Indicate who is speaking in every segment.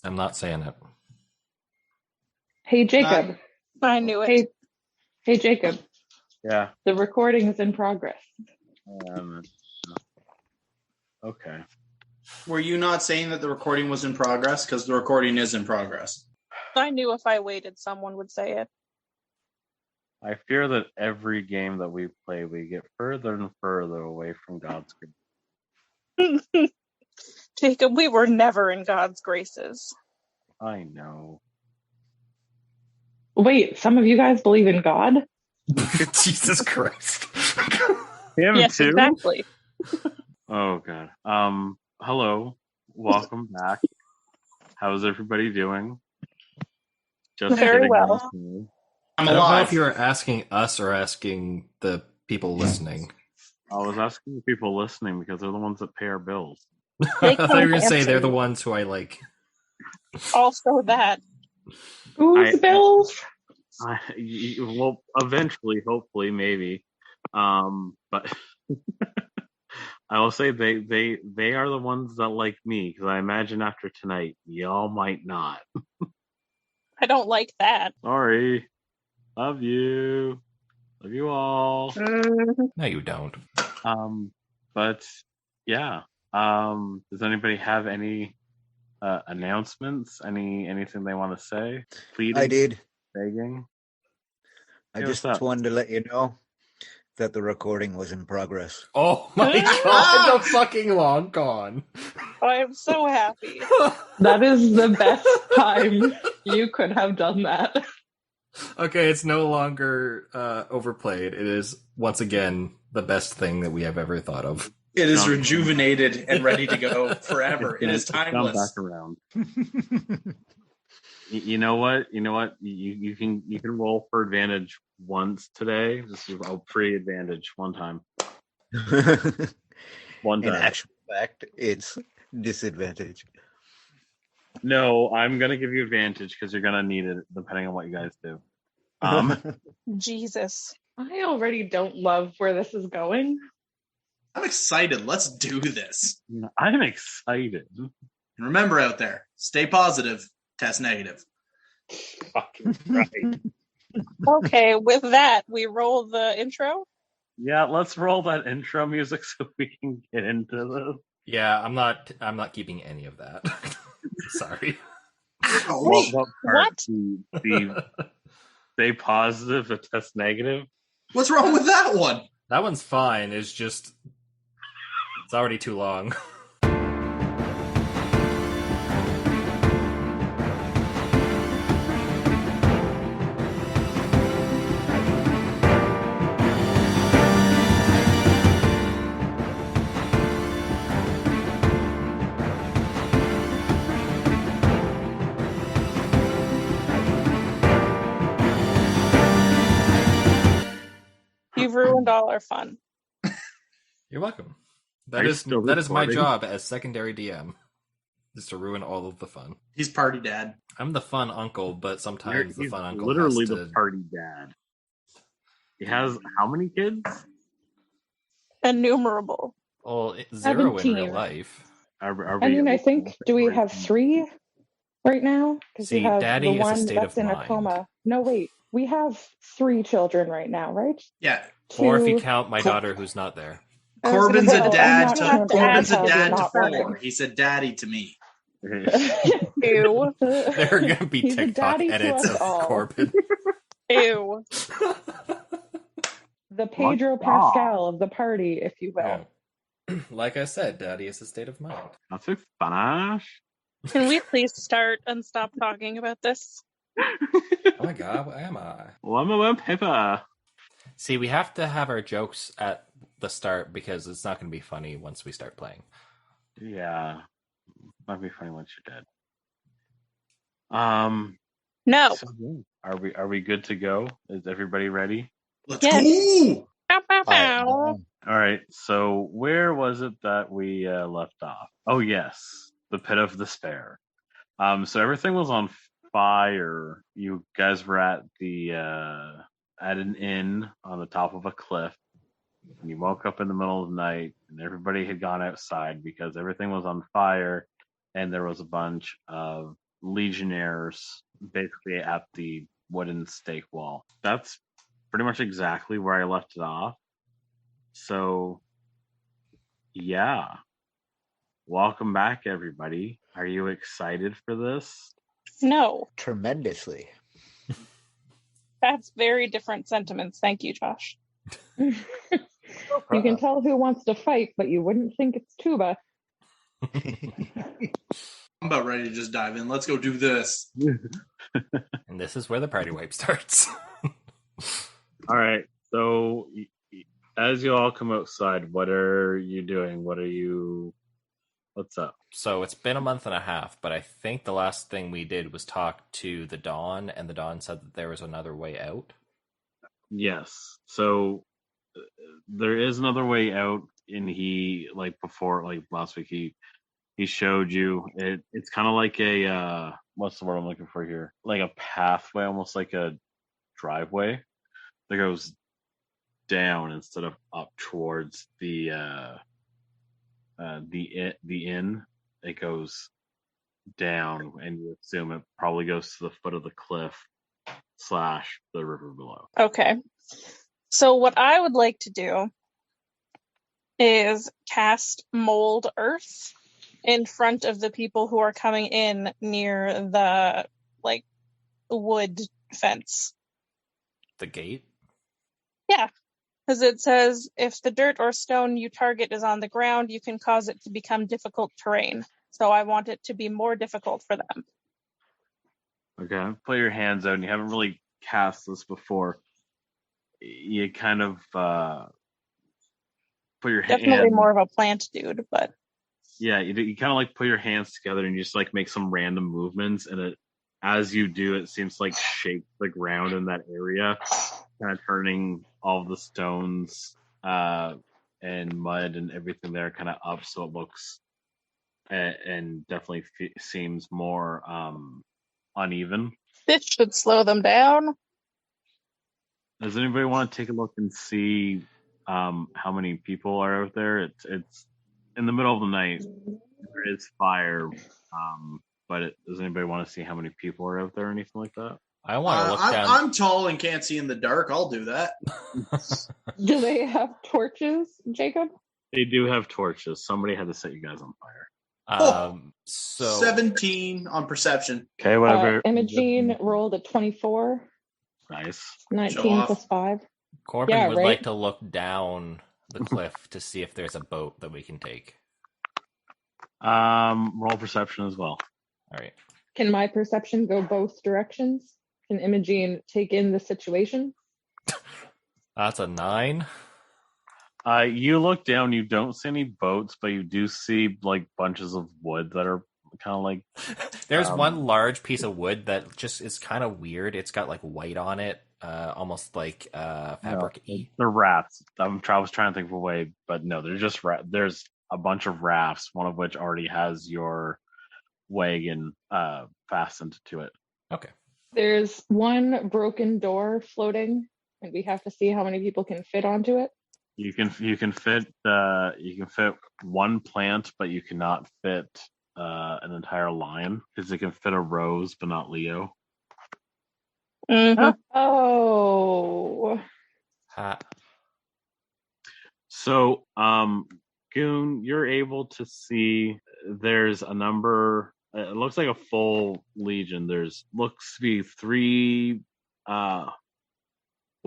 Speaker 1: I'm not saying it.
Speaker 2: Hey, Jacob.
Speaker 3: I knew it.
Speaker 2: Hey, Jacob.
Speaker 4: Yeah.
Speaker 2: The recording is in progress.
Speaker 4: Okay.
Speaker 5: Were you not saying that the recording was in progress? Because the recording is in progress.
Speaker 3: I knew if I waited, someone would say it.
Speaker 4: I fear that every game that we play, we get further and further away from God's grace.
Speaker 3: Jacob, we were never in God's graces.
Speaker 4: I know.
Speaker 2: Wait, some of you guys believe in God?
Speaker 1: Jesus Christ.
Speaker 4: Him
Speaker 3: Yes,
Speaker 4: too?
Speaker 3: exactly.
Speaker 4: Oh, God. Hello. Welcome back. How's everybody doing? Just
Speaker 3: Very
Speaker 4: kidding.
Speaker 3: well.
Speaker 5: I'm
Speaker 1: I don't know
Speaker 5: alive.
Speaker 1: if you were asking us or asking the people listening.
Speaker 4: I was asking the people listening because they're the ones that pay our bills.
Speaker 1: I thought you were going to say
Speaker 3: answer
Speaker 1: they're the
Speaker 3: you.
Speaker 1: ones who I like.
Speaker 3: Also that.
Speaker 2: Whose bills?
Speaker 4: Well, eventually, hopefully, maybe. But I will say they are the ones that like me, because I imagine after tonight, y'all might not.
Speaker 3: I don't like that.
Speaker 4: Sorry. Love you. Love you all.
Speaker 1: No, you don't.
Speaker 4: But yeah. Does anybody have any announcements? Anything they want to say? Pleading?
Speaker 6: I did.
Speaker 4: Begging?
Speaker 6: I
Speaker 4: Hey,
Speaker 6: just
Speaker 4: what's up?
Speaker 6: wanted to let you know that the recording was in progress.
Speaker 1: Oh my god, the fucking long gone.
Speaker 3: I am so happy.
Speaker 2: That is the best time you could have done that.
Speaker 1: Okay, it's no longer overplayed. It is, once again, the best thing that we have ever thought of.
Speaker 5: It is rejuvenated and ready to go forever. It is
Speaker 4: It's come
Speaker 5: timeless.
Speaker 4: back around. You know what? You can roll for advantage once today. This is a free advantage one time. One
Speaker 6: In
Speaker 4: time.
Speaker 6: actual fact, it's disadvantage.
Speaker 4: No, I'm gonna give you advantage because you're gonna need it depending on what you guys do.
Speaker 3: Jesus.
Speaker 2: I already don't love where this is going.
Speaker 5: I'm excited. Let's do this.
Speaker 4: I'm excited.
Speaker 5: And remember out there, stay positive, test negative.
Speaker 4: Fucking right.
Speaker 3: Okay, with that, we roll the intro.
Speaker 4: Yeah, let's roll that intro music so we can get into this.
Speaker 1: Yeah, I'm not keeping any of that. Sorry.
Speaker 3: Wait,
Speaker 4: What part?
Speaker 3: what?
Speaker 4: The stay positive, the test negative.
Speaker 5: What's wrong with that one?
Speaker 1: That one's fine. It's just it's already too long.
Speaker 3: You've ruined all our fun.
Speaker 1: You're welcome.
Speaker 4: Are
Speaker 1: That
Speaker 4: you
Speaker 1: is
Speaker 4: still
Speaker 1: my
Speaker 4: recording?
Speaker 1: job as secondary DM. Is to ruin all of the fun.
Speaker 5: He's party dad.
Speaker 1: I'm the fun uncle, but sometimes the
Speaker 4: He's
Speaker 1: fun uncle
Speaker 4: literally
Speaker 1: has to...
Speaker 4: the party dad. He has how many kids?
Speaker 3: Innumerable.
Speaker 1: Well, 0 in
Speaker 2: 17.
Speaker 1: real life.
Speaker 2: I mean, I think, do we have 3 right now? Because
Speaker 1: See,
Speaker 2: you have
Speaker 1: Daddy
Speaker 2: the
Speaker 1: is a
Speaker 2: one
Speaker 1: state
Speaker 2: that's
Speaker 1: of
Speaker 2: in a
Speaker 1: mind.
Speaker 2: coma. No, wait. We have 3 children right now, right?
Speaker 5: Yeah.
Speaker 1: Or if you
Speaker 2: 2.
Speaker 1: count my daughter who's not there.
Speaker 3: I was
Speaker 5: Corbin's
Speaker 3: gonna
Speaker 5: a
Speaker 3: say,
Speaker 5: dad
Speaker 3: I'm not
Speaker 5: to
Speaker 3: counting
Speaker 5: Corbin's a
Speaker 3: child
Speaker 5: dad to
Speaker 2: not
Speaker 5: 4.
Speaker 2: working.
Speaker 5: He's a daddy to me.
Speaker 3: Ew.
Speaker 1: There are going to be
Speaker 2: He's a
Speaker 1: TikTok
Speaker 2: daddy to
Speaker 1: edits
Speaker 2: us
Speaker 1: of
Speaker 2: all.
Speaker 1: Corbin.
Speaker 3: Ew.
Speaker 2: The Pedro Pascal of the party, if you will.
Speaker 1: No. Like I said, Daddy is a state of mind.
Speaker 4: That's a Spanish.
Speaker 3: Can we please start and stop talking about this?
Speaker 1: Oh my god, what am I?
Speaker 4: Lemon pepper.
Speaker 1: See, we have to have our jokes at the start because it's not going to be funny once we start playing.
Speaker 4: Yeah, might be funny once you're dead.
Speaker 3: No.
Speaker 4: So, yeah. Are we good to go? Is everybody ready?
Speaker 5: Let's
Speaker 3: Yes.
Speaker 5: go.
Speaker 3: Bow, bow, bow.
Speaker 4: All right. So where was it that we left off? Oh yes, the pit of despair. So everything was on fire. You guys were at an inn on the top of a cliff. And you woke up in the middle of the night, and everybody had gone outside because everything was on fire, and there was a bunch of legionnaires basically at the wooden stake wall. That's pretty much exactly where I left it off. So, yeah. Welcome back, everybody. Are you excited for this?
Speaker 3: No,
Speaker 6: Tremendously.
Speaker 3: that's very different sentiments. Thank you, Josh.
Speaker 2: You can tell who wants to fight, but you wouldn't think it's Tuba.
Speaker 5: I'm about ready to just dive in. Let's go do this.
Speaker 1: And this is where the party wipe starts.
Speaker 4: All right. So, as you all come outside, what are you doing? What's up?
Speaker 1: So it's been a month and a half, but I think the last thing we did was talk to the Dawn, and the Dawn said that there was another way out.
Speaker 4: Yes. So there is another way out, and he before last week he showed you it's kind of like a what's the word I'm looking for here? Like a pathway, almost like a driveway that goes down instead of up towards the inn. It goes down, and you assume it probably goes to the foot of the cliff / the river below.
Speaker 3: Okay. So what I would like to do is cast Mold Earth in front of the people who are coming in near the wood fence.
Speaker 1: The gate?
Speaker 3: Yeah. Because it says if the dirt or stone you target is on the ground, you can cause it to become difficult terrain. So I want it to be more difficult for them.
Speaker 4: Okay. Put your hands out, and you haven't really cast this before. You kind of put your
Speaker 3: Definitely more of a plant dude, but
Speaker 4: yeah, you kind of put your hands together and you just make some random movements, and as you do, it seems to shake the ground in that area, kind of turning all of the stones and mud and everything there kind of up, so it looks and definitely seems more uneven.
Speaker 3: this should slow them down.
Speaker 4: Does anybody want to take a look and see how many people are out there? It's in the middle of the night. There is fire, but does anybody want to see how many people are out there or anything like that?
Speaker 1: I want to look down.
Speaker 5: I'm tall and can't see in the dark. I'll do that.
Speaker 2: Do they have torches, Jacob?
Speaker 4: They do have torches. Somebody had to set you guys on fire.
Speaker 1: So
Speaker 5: 17 on perception.
Speaker 4: Okay, whatever.
Speaker 2: Imogene rolled a 24.
Speaker 4: Nice.
Speaker 2: 19 plus 5.
Speaker 1: Corbin
Speaker 2: Yeah,
Speaker 1: would
Speaker 2: right?
Speaker 1: like to look down the cliff to see if there's a boat that we can take.
Speaker 4: Roll perception as well.
Speaker 1: All right.
Speaker 2: Can my perception go both directions? Can Imogene take in the situation?
Speaker 1: That's a 9.
Speaker 4: You look down. You don't see any boats, but you do see bunches of wood that are kind of
Speaker 1: There's one large piece of wood that just is kind of weird. It's got white on it, almost like fabric-y.
Speaker 4: They're rafts. I was trying to think of a way, but no, they're just there's a bunch of rafts, one of which already has your wagon fastened to it.
Speaker 1: Okay.
Speaker 2: There's one broken door floating, and we have to see how many people can fit onto it.
Speaker 4: You can fit one plant, but you cannot fit an entire lion, because it can fit a rose, but not Leo.
Speaker 3: Mm-hmm.
Speaker 2: Oh.
Speaker 4: So, Goon, you're able to see there's a number. It looks like a full legion. Looks to be 3. We'll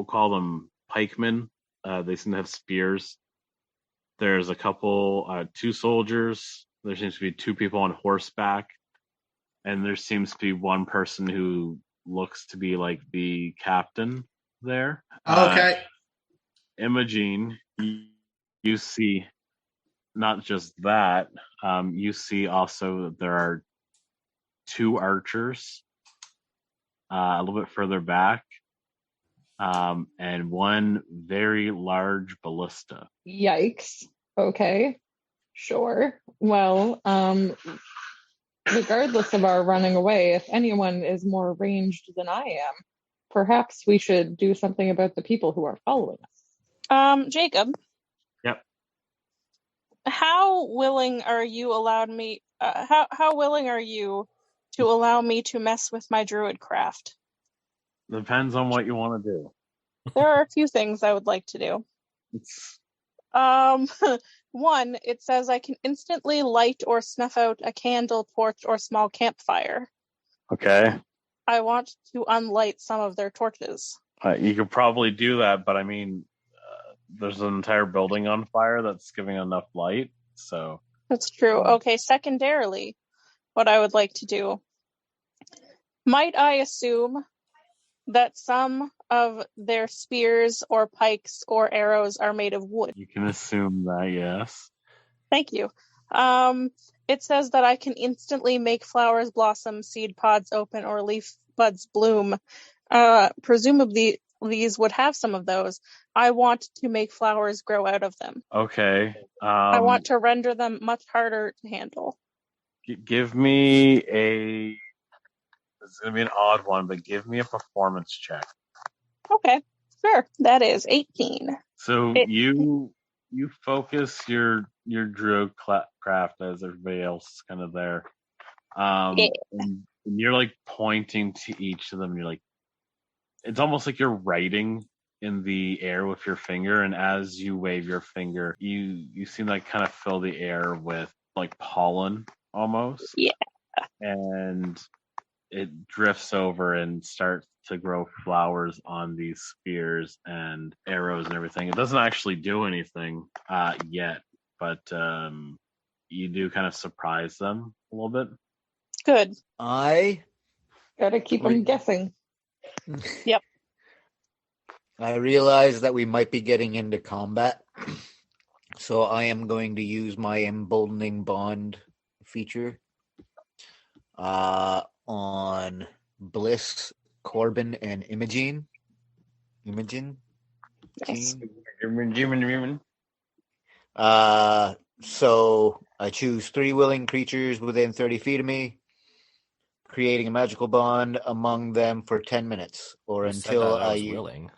Speaker 4: call them pikemen. They seem to have spears. There's a couple, 2 soldiers. There seems to be 2 people on horseback, and there seems to be one person who looks to be the captain there.
Speaker 5: Okay.
Speaker 4: Imogene, you see not just that, you see also that there are 2 archers a little bit further back, and one very large ballista.
Speaker 2: Yikes. Okay. Sure. Well, regardless of our running away, if anyone is more ranged than I am, perhaps we should do something about the people who are following us.
Speaker 3: Jacob.
Speaker 4: Yep.
Speaker 3: How willing are you how willing are you to allow me to mess with my druid craft?
Speaker 4: Depends on what you want to do.
Speaker 3: There are a few things I would like to do. One, it says I can instantly light or snuff out a candle, torch, or small campfire.
Speaker 4: Okay.
Speaker 3: I want to unlight some of their torches.
Speaker 4: You could probably do that, but I mean, there's an entire building on fire that's giving enough light, so...
Speaker 3: That's true. Okay, secondarily, what I would like to do. Might I assume that some of their spears or pikes or arrows are made of wood?
Speaker 4: You can assume that, yes.
Speaker 3: Thank you. It says that I can instantly make flowers blossom, seed pods open, or leaf buds bloom. Presumably, these would have some of those. I want to make flowers grow out of them.
Speaker 4: Okay.
Speaker 3: I want to render them much harder to handle.
Speaker 4: Give me a... It's going to be an odd one, but give me a performance check.
Speaker 3: Okay, sure. That is 18.
Speaker 4: So you focus your druid craft as everybody else is kind of there. And you're like pointing to each of them. You're like, it's almost like you're writing in the air with your finger, and as you wave your finger, you seem like kind of fill the air with like pollen almost.
Speaker 3: Yeah.
Speaker 4: And it drifts over and starts to grow flowers on these spears and arrows and everything. It doesn't actually do anything yet, but you do kind of surprise them a little bit.
Speaker 3: Good.
Speaker 6: I
Speaker 2: Gotta keep them guessing.
Speaker 3: Yep.
Speaker 6: I realize that we might be getting into combat, so I am going to use my emboldening bond feature on Bliss, Corbin, and Imogen.
Speaker 3: Nice.
Speaker 6: So I choose 3 willing creatures within 30 feet of me, creating a magical bond among them for 10 minutes, or
Speaker 1: You said
Speaker 6: until
Speaker 1: that I was
Speaker 6: I
Speaker 1: willing.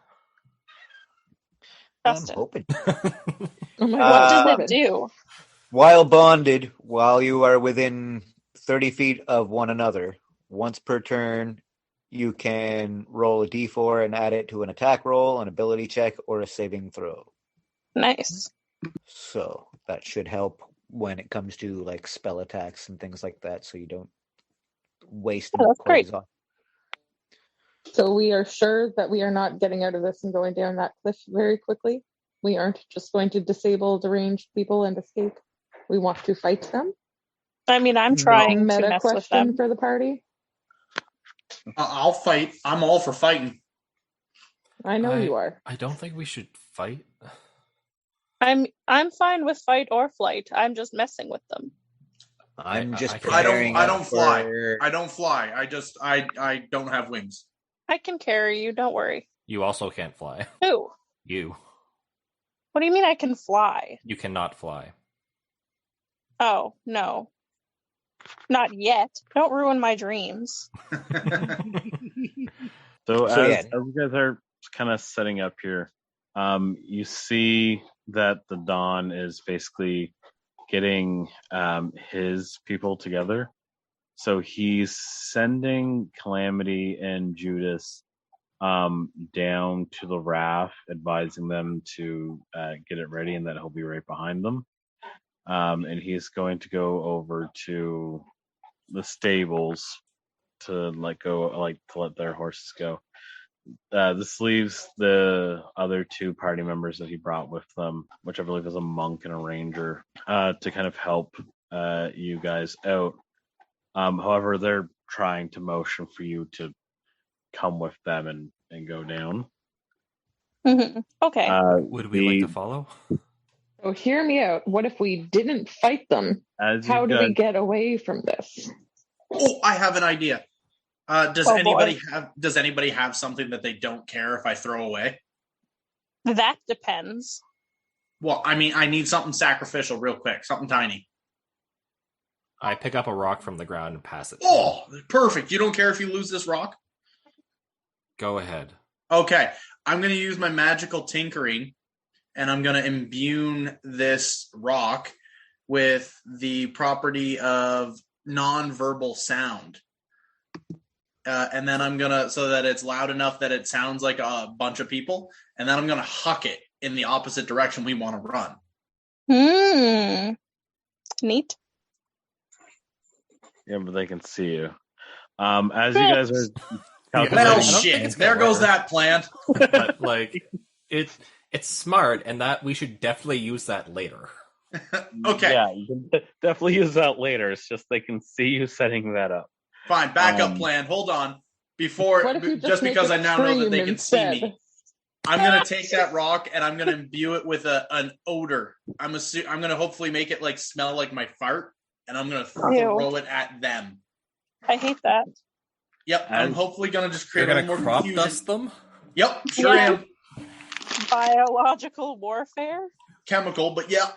Speaker 6: I'm
Speaker 3: Dustin.
Speaker 6: hoping.
Speaker 2: Oh my
Speaker 3: What
Speaker 2: god.
Speaker 3: does
Speaker 2: Corbin.
Speaker 3: it do?
Speaker 6: While bonded, while you are within 30 feet of one another, once per turn, you can roll a d4 and add it to an attack roll, an ability check, or a saving throw.
Speaker 3: Nice.
Speaker 6: So that should help when it comes to like spell attacks and things like that, so you don't waste
Speaker 3: Oh, that's great.
Speaker 6: poison.
Speaker 2: So we are sure that we are not getting out of this and going down that cliff very quickly. We aren't just going to disable deranged people and escape. We want to fight them.
Speaker 3: I mean, I'm trying to
Speaker 2: Meta
Speaker 3: mess with
Speaker 2: question
Speaker 3: them.
Speaker 2: for the party.
Speaker 5: I'll fight. I'm all for fighting.
Speaker 2: I know you are.
Speaker 1: I don't think we should fight.
Speaker 3: I'm fine with fight or flight. I'm just messing with them.
Speaker 6: I'm just
Speaker 1: I
Speaker 6: preparing
Speaker 5: I don't
Speaker 6: up
Speaker 5: fly.
Speaker 6: for-
Speaker 5: I don't fly. I don't have wings.
Speaker 3: I can carry you, don't worry.
Speaker 1: You also can't fly.
Speaker 3: Who?
Speaker 1: You.
Speaker 3: What do you mean I can fly?
Speaker 1: You cannot fly.
Speaker 3: Oh, no. Not yet. Don't ruin my dreams.
Speaker 4: So
Speaker 6: yeah.
Speaker 4: as you guys are kind of setting up here, you see that the Dawn is basically getting his people together. So he's sending Calamity and Judas down to the raft, advising them to get it ready and that he'll be right behind them. And he's going to go over to the stables to let their horses go. This leaves the other 2 party members that he brought with them, which I believe is a monk and a ranger, to kind of help you guys out. However, they're trying to motion for you to come with them and go down.
Speaker 3: Mm-hmm. Okay.
Speaker 1: Would we like to follow?
Speaker 2: So hear me out. What if we didn't fight them?
Speaker 4: As
Speaker 2: How
Speaker 4: you
Speaker 2: do we
Speaker 4: guys,
Speaker 2: get away from this?
Speaker 5: Oh, I have an idea. Does
Speaker 3: Oh,
Speaker 5: anybody have something that they don't care if I throw away?
Speaker 3: That depends.
Speaker 5: Well, I mean, I need something sacrificial real quick, something tiny.
Speaker 1: I pick up a rock from the ground and pass it.
Speaker 5: Oh, perfect. You don't care if you lose this rock?
Speaker 1: Go ahead.
Speaker 5: Okay. I'm going to use my magical tinkering, and I'm going to imbue this rock with the property of non-verbal sound. and then I'm gonna, so that it's loud enough that it sounds like a bunch of people, and then I'm gonna huck it in the opposite direction we want to run.
Speaker 3: Neat.
Speaker 4: Yeah, but they can see you. As you guys are
Speaker 1: Yeah,
Speaker 4: calculating,
Speaker 5: Well,
Speaker 1: I don't think
Speaker 5: shit.
Speaker 1: it's gonna
Speaker 5: There goes
Speaker 1: work.
Speaker 5: that plan.
Speaker 1: But like, it's smart, and that we should definitely use that later.
Speaker 5: Okay,
Speaker 4: yeah, you can definitely use that later. It's just they can see you setting that up.
Speaker 5: fine. Backup plan. Hold on. Before,
Speaker 2: What if you
Speaker 5: just
Speaker 2: make
Speaker 5: because
Speaker 2: it
Speaker 5: I now know that
Speaker 2: scream
Speaker 5: they can see
Speaker 2: instead?
Speaker 5: me, I'm gonna take that rock and I'm gonna imbue it with an odor. I'm gonna hopefully make it like smell like my fart, and I'm gonna throw it at them.
Speaker 3: I hate that.
Speaker 5: Yep, I'm hopefully gonna just create
Speaker 1: You're
Speaker 5: a
Speaker 1: gonna
Speaker 5: little more
Speaker 1: crop
Speaker 5: confusion.
Speaker 1: dust them?
Speaker 5: Yep, sure
Speaker 3: Yeah.
Speaker 5: am.
Speaker 3: Biological warfare?
Speaker 5: Chemical, but yeah.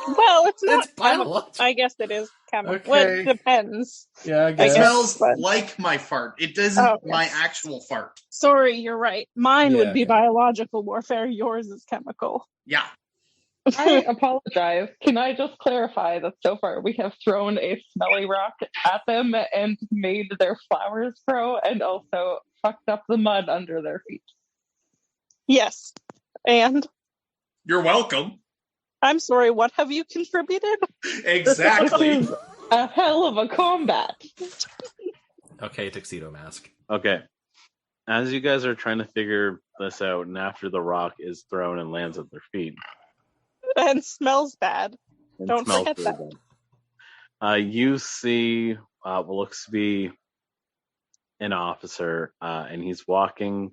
Speaker 3: Well, it's not
Speaker 1: It's biological.
Speaker 3: I guess it is chemical.
Speaker 1: Okay.
Speaker 3: Well, it depends.
Speaker 1: Yeah, I
Speaker 5: It
Speaker 3: guess.
Speaker 5: smells
Speaker 3: But-
Speaker 5: like my fart. It doesn't
Speaker 3: Oh, okay.
Speaker 5: my actual fart.
Speaker 3: Sorry, you're right. Mine
Speaker 1: Yeah,
Speaker 3: would be
Speaker 1: okay.
Speaker 3: biological warfare. Yours is chemical.
Speaker 5: Yeah.
Speaker 2: I apologize. Can I just clarify that so far we have thrown a smelly rock at them and made their flowers grow and also fucked up the mud under their feet?
Speaker 3: Yes. And
Speaker 5: You're welcome.
Speaker 3: I'm sorry, what have you contributed?
Speaker 5: Exactly.
Speaker 2: This is a hell of a combat.
Speaker 1: Okay, tuxedo mask.
Speaker 4: Okay. As you guys are trying to figure this out, and after the rock is thrown and lands at their feet,
Speaker 3: And smells bad.
Speaker 4: and
Speaker 3: Don't
Speaker 4: smells
Speaker 3: forget
Speaker 4: really bad, you see what looks to be an officer, and he's walking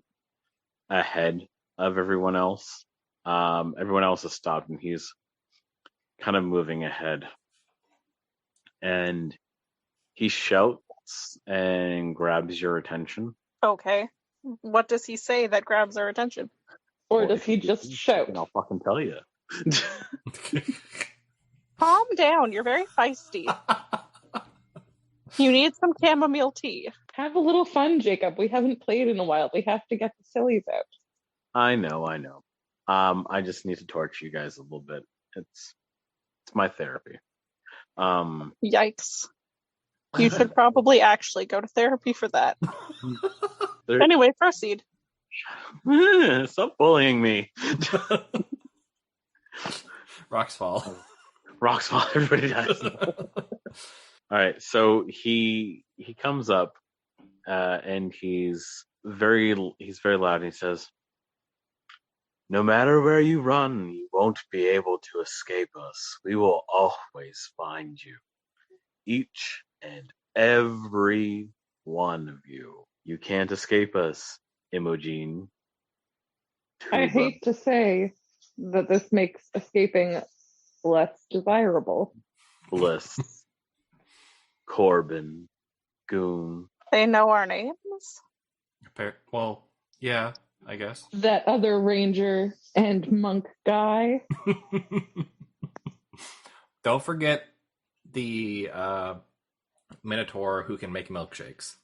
Speaker 4: ahead of everyone else. Everyone else has stopped, and he's kind of moving ahead. And he shouts and grabs your attention.
Speaker 3: Okay. What does he say that grabs our attention?
Speaker 2: Or
Speaker 4: Well,
Speaker 2: does
Speaker 4: if
Speaker 2: he
Speaker 4: you
Speaker 2: just
Speaker 4: listen,
Speaker 2: shout?
Speaker 4: then I'll fucking tell you.
Speaker 3: Calm down, you're very feisty. You need some chamomile tea.
Speaker 2: Have a little fun, Jacob. We haven't played in a while. We have to get the sillies out.
Speaker 4: I know. I just need to torture you guys a little bit. It's my therapy.
Speaker 3: Yikes. You should probably actually go to therapy for that.
Speaker 4: there-
Speaker 3: Anyway, proceed.
Speaker 4: Stop bullying me.
Speaker 1: Rocks fall.
Speaker 4: Rocks fall. Everybody dies. All right, so he comes up, and he's very loud. And he says, "No matter where you run, you won't be able to escape us. We will always find you, each and every one of you. You can't escape us, Imogen."
Speaker 2: I hate to say that this makes escaping less desirable.
Speaker 4: Bliss, Corbin, Goon.
Speaker 3: They know our names?
Speaker 1: Well, yeah, I guess.
Speaker 2: That other ranger and monk guy.
Speaker 1: Don't forget the Minotaur who can make milkshakes.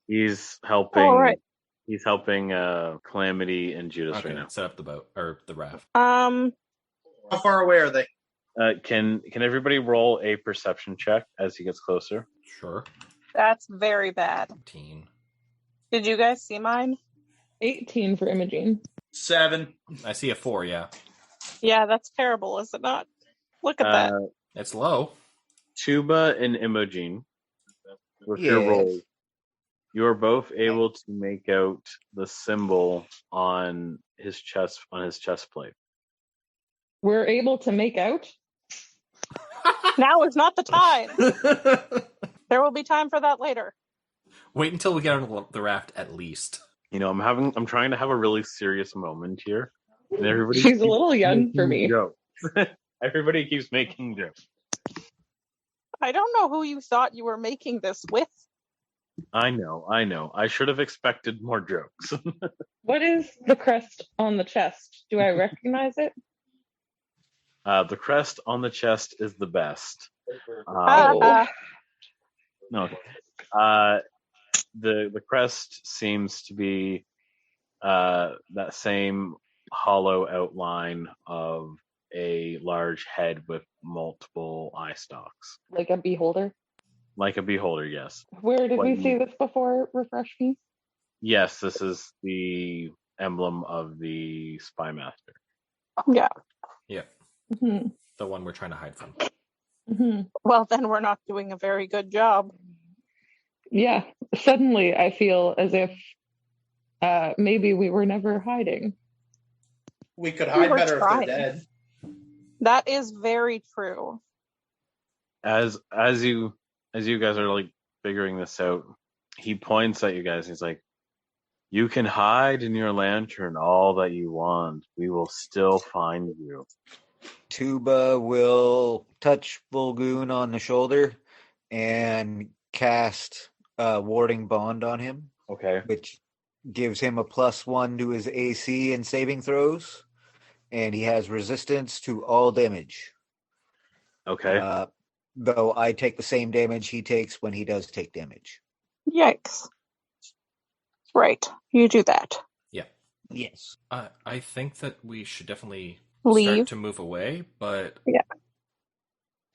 Speaker 4: He's helping.
Speaker 3: All right.
Speaker 4: He's helping Calamity and Judas
Speaker 1: Okay,
Speaker 4: right now.
Speaker 1: set up the boat or the raft.
Speaker 5: How far away are they?
Speaker 4: Can everybody roll a perception check as he gets closer?
Speaker 1: Sure.
Speaker 3: That's very bad.
Speaker 1: 18.
Speaker 3: Did you guys see mine?
Speaker 2: 18 for Imogene.
Speaker 5: 7.
Speaker 1: I see a 4. Yeah,
Speaker 3: Yeah, that's terrible, is it not? Look at that.
Speaker 1: it's low.
Speaker 4: Tuba and Imogen, with your
Speaker 6: Yes.
Speaker 4: roll, you are both able to make out the symbol on his chest plate.
Speaker 2: We're able to make out.
Speaker 3: Now is not the time. There will be time for that later.
Speaker 1: Wait until we get on the raft at least.
Speaker 4: You know, I'm trying to have a really serious moment here, and everybody.
Speaker 2: She's a
Speaker 4: keeps
Speaker 2: little young for
Speaker 4: making
Speaker 2: me.
Speaker 4: jokes. Everybody keeps making jokes.
Speaker 3: I don't know who you thought you were making this with.
Speaker 4: I know. I should have expected more jokes.
Speaker 2: What is the crest on the chest? Do I recognize it?
Speaker 4: The crest on the chest is the best.
Speaker 3: Ah,
Speaker 4: No. The crest seems to be that same hollow outline of a large head with multiple eye stalks.
Speaker 2: Like a beholder?
Speaker 4: Like a beholder, yes.
Speaker 2: Where did
Speaker 4: What
Speaker 2: we
Speaker 4: you-
Speaker 2: see this before? Refresh me.
Speaker 4: Yes, this is the emblem of the spy master.
Speaker 3: Yeah.
Speaker 1: Yeah,
Speaker 2: Mm-hmm.
Speaker 1: the one we're trying to hide from.
Speaker 2: Mm-hmm.
Speaker 3: Well, then we're not doing a very good job.
Speaker 2: Yeah. Suddenly, I feel as if maybe we were never hiding.
Speaker 5: We could
Speaker 3: We
Speaker 5: hide
Speaker 3: were
Speaker 5: better
Speaker 3: trying.
Speaker 5: if they're dead.
Speaker 3: That is very true.
Speaker 4: As you guys are like figuring this out, he points at you guys. He's like, "You can hide in your lantern all that you want. We will still find you."
Speaker 6: Tuba will touch Volgoon on the shoulder and cast a warding bond on him,
Speaker 4: Okay.
Speaker 6: which gives him a +1 to his AC and saving throws, and he has resistance to all damage.
Speaker 4: Okay.
Speaker 6: Though I take the same damage he takes when he does take damage.
Speaker 3: Yikes. Right. You do that.
Speaker 1: Yeah.
Speaker 6: Yes.
Speaker 1: I think that we should definitely
Speaker 3: Leave.
Speaker 1: start to move away, but
Speaker 3: Yeah.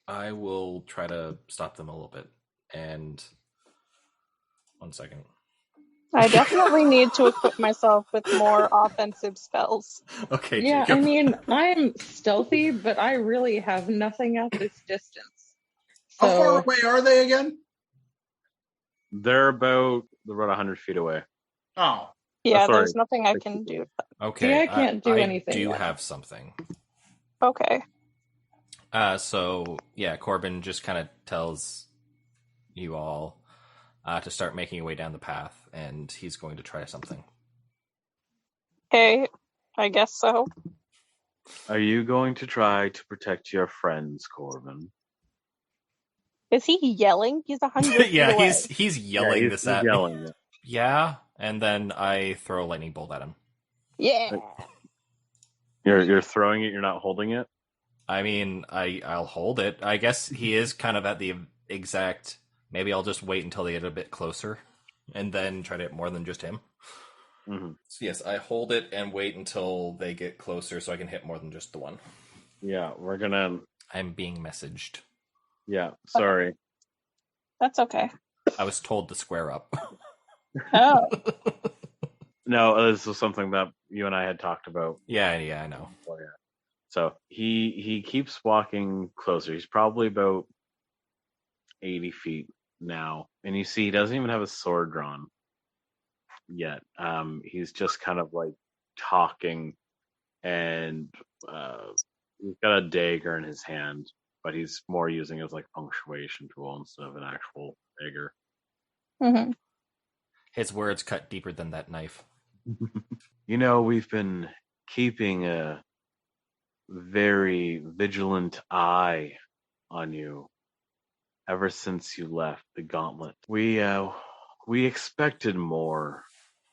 Speaker 1: I will try to stop them a little bit. And 1 second.
Speaker 3: I definitely need to equip myself with more offensive spells.
Speaker 1: Okay,
Speaker 2: Yeah,
Speaker 1: Jacob.
Speaker 2: I mean, I'm stealthy, but I really have nothing at this distance.
Speaker 5: How far
Speaker 2: So,
Speaker 5: away are they again?
Speaker 4: They're about 100 feet away.
Speaker 5: Oh,
Speaker 3: Yeah,
Speaker 4: sorry.
Speaker 3: there's nothing I can do.
Speaker 1: Okay,
Speaker 2: See, I can't do anything
Speaker 1: I do
Speaker 2: yet.
Speaker 1: have something.
Speaker 3: Okay.
Speaker 1: So yeah, Corbin just kind of tells you all to start making your way down the path, and he's going to try something.
Speaker 3: Okay. I guess so.
Speaker 4: Are you going to try to protect your friends, Corbin?
Speaker 3: Is he yelling? He's 100 feet
Speaker 1: Yeah,
Speaker 3: away.
Speaker 1: he's yelling
Speaker 4: he's
Speaker 1: this at
Speaker 4: yelling.
Speaker 1: me. Yeah, and then I throw a lightning bolt at him.
Speaker 3: Yeah.
Speaker 4: You're throwing it. You're not holding it.
Speaker 1: I mean, I'll hold it. I guess he is kind of at the exact. Maybe I'll just wait until they get a bit closer, and then try to hit more than just him.
Speaker 4: Mm-hmm.
Speaker 1: So yes, I hold it and wait until they get closer, so I can hit more than just the one.
Speaker 4: Yeah, we're gonna.
Speaker 1: I'm being messaged.
Speaker 4: Yeah, sorry.
Speaker 3: That's okay.
Speaker 1: I was told to square up.
Speaker 3: Oh.
Speaker 4: No, this was something that you and I had talked about.
Speaker 1: Yeah, I know.
Speaker 4: Oh, yeah. So he keeps walking closer. He's probably about 80 feet now, and you see he doesn't even have a sword drawn yet. He's just kind of like talking, and he's got a dagger in his hand, but he's more using it as like punctuation tool instead of an actual dagger.
Speaker 3: Mm-hmm.
Speaker 1: His words cut deeper than that knife.
Speaker 4: You know, we've been keeping a very vigilant eye on you ever since you left the gauntlet. We expected more.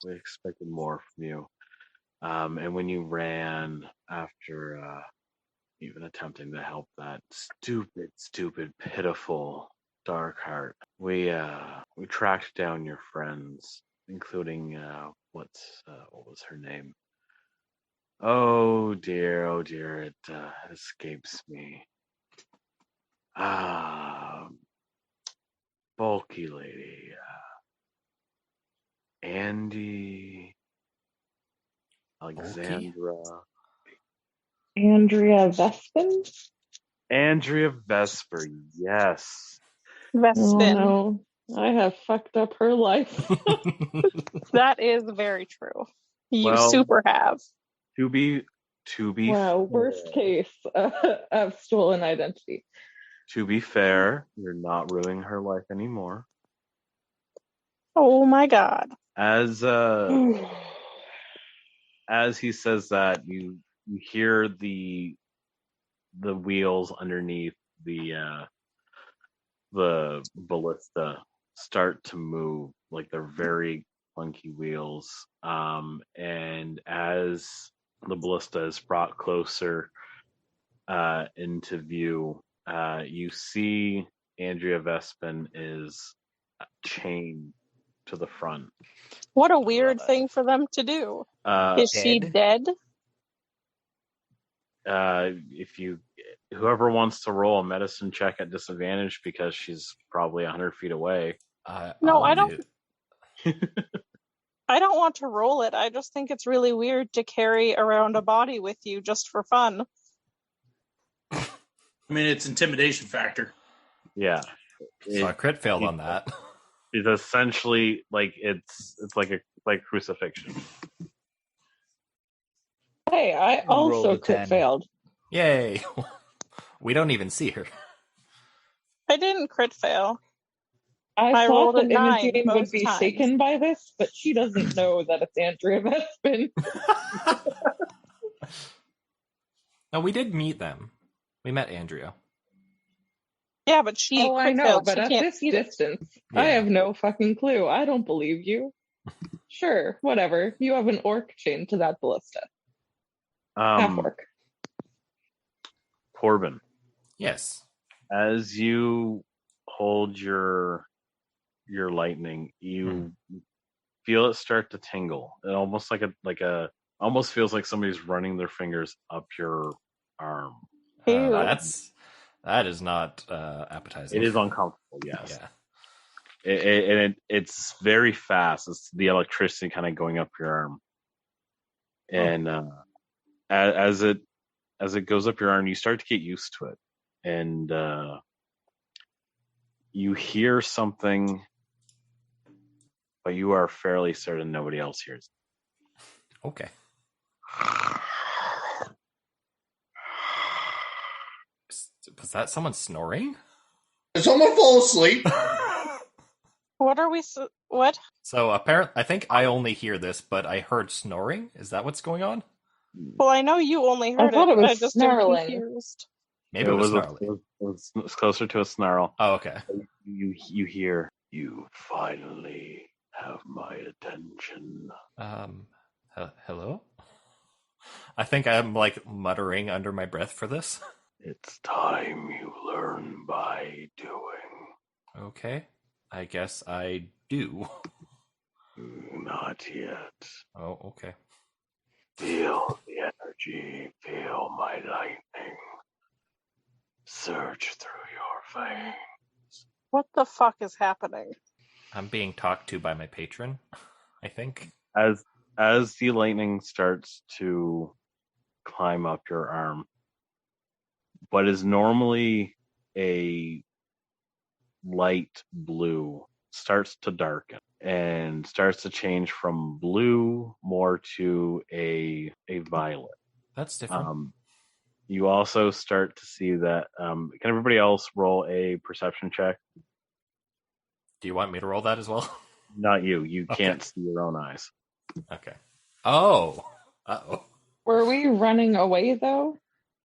Speaker 4: We expected more from you. And when you ran after even attempting to help that stupid, pitiful Darkheart, we tracked down your friends, including what was her name? Oh dear, it escapes me. Bulky lady, Andy, Alexandra,
Speaker 2: Andrea Vespin?
Speaker 4: Andrea Vesper, yes.
Speaker 3: Vespin.
Speaker 2: Oh no, I have fucked up her life.
Speaker 3: That is very true. You
Speaker 4: Well,
Speaker 3: super have.
Speaker 4: To be
Speaker 2: Wow, worst case of stolen identity.
Speaker 4: To be fair, you're not ruining her life anymore.
Speaker 3: Oh my god.
Speaker 4: As he says that, you hear the wheels underneath the ballista start to move, like they're very clunky wheels. And as the ballista is brought closer into view, you see Andrea Vespin is chained to the front.
Speaker 3: What a weird thing for them to do. Is she dead?
Speaker 4: If you whoever wants to roll a medicine check at disadvantage because she's probably 100 feet away.
Speaker 3: No, I
Speaker 1: I'll
Speaker 3: don't. I don't want to roll it. I just think it's really weird to carry around a body with you just for fun.
Speaker 5: I mean, it's intimidation factor.
Speaker 4: Yeah.
Speaker 1: So I crit failed on that.
Speaker 4: It's essentially like it's like crucifixion.
Speaker 2: Hey, I
Speaker 6: Rolled
Speaker 2: also
Speaker 6: a
Speaker 2: crit
Speaker 6: 10.
Speaker 2: failed.
Speaker 1: Yay! We don't even see her.
Speaker 3: I didn't crit fail.
Speaker 2: I
Speaker 3: I
Speaker 2: thought
Speaker 3: rolled a
Speaker 2: that
Speaker 3: 9
Speaker 2: Imogen would
Speaker 3: both
Speaker 2: be
Speaker 3: times.
Speaker 2: shaken by this, but she doesn't know that it's Andrea Vespin.
Speaker 1: No, we did meet them. We met Andrea.
Speaker 3: Yeah, but she
Speaker 2: Oh, I
Speaker 3: crit
Speaker 2: know,
Speaker 3: failed.
Speaker 2: but
Speaker 3: She
Speaker 2: at
Speaker 3: can't
Speaker 2: this
Speaker 3: see it.
Speaker 2: distance,
Speaker 1: Yeah.
Speaker 2: I have no fucking clue. I don't believe you. Sure, whatever. You have an orc chained to that ballista. Half orc.
Speaker 4: Corbin,
Speaker 1: Yes.
Speaker 4: as you hold your lightning, you feel it start to tingle. It almost almost feels like somebody's running their fingers up your arm.
Speaker 3: Ew.
Speaker 1: That is not appetizing.
Speaker 4: It is uncomfortable, yes.
Speaker 1: Yeah.
Speaker 4: It's very fast. It's the electricity kind of going up your arm, and as it goes up your arm, you start to get used to it, and you hear something, but you are fairly certain nobody else hears.
Speaker 1: Okay. Was that someone snoring?
Speaker 5: Did someone fall asleep?
Speaker 3: What are we? What?
Speaker 1: So apparently, I think I only hear this, but I heard snoring. Is that what's going on?
Speaker 3: Well, I know you only heard
Speaker 2: thought it was
Speaker 3: I just am
Speaker 2: snarling.
Speaker 3: confused.
Speaker 1: Maybe it was
Speaker 4: It
Speaker 1: snarling.
Speaker 4: was closer to a snarl.
Speaker 1: Oh, okay.
Speaker 4: You hear, "You finally have my attention."
Speaker 1: Hello? I think I'm like muttering under my breath for this.
Speaker 4: It's time you learn by doing.
Speaker 1: Okay. I guess I do.
Speaker 4: Not yet.
Speaker 1: Oh, okay.
Speaker 4: Feel the energy. Feel my lightning. Surge through your veins.
Speaker 3: What the fuck is happening?
Speaker 1: I'm being talked to by my patron, I think.
Speaker 4: As the lightning starts to climb up your arm, what is normally a light blue starts to darken and starts to change from blue more to a violet.
Speaker 1: That's different.
Speaker 4: You also start to see that. Can everybody else roll a perception check?
Speaker 1: Do you want me to roll that as well?
Speaker 4: Not you. You
Speaker 1: Okay.
Speaker 4: can't see your own eyes.
Speaker 1: Okay. Oh. Uh-oh.
Speaker 2: Were we running away, though?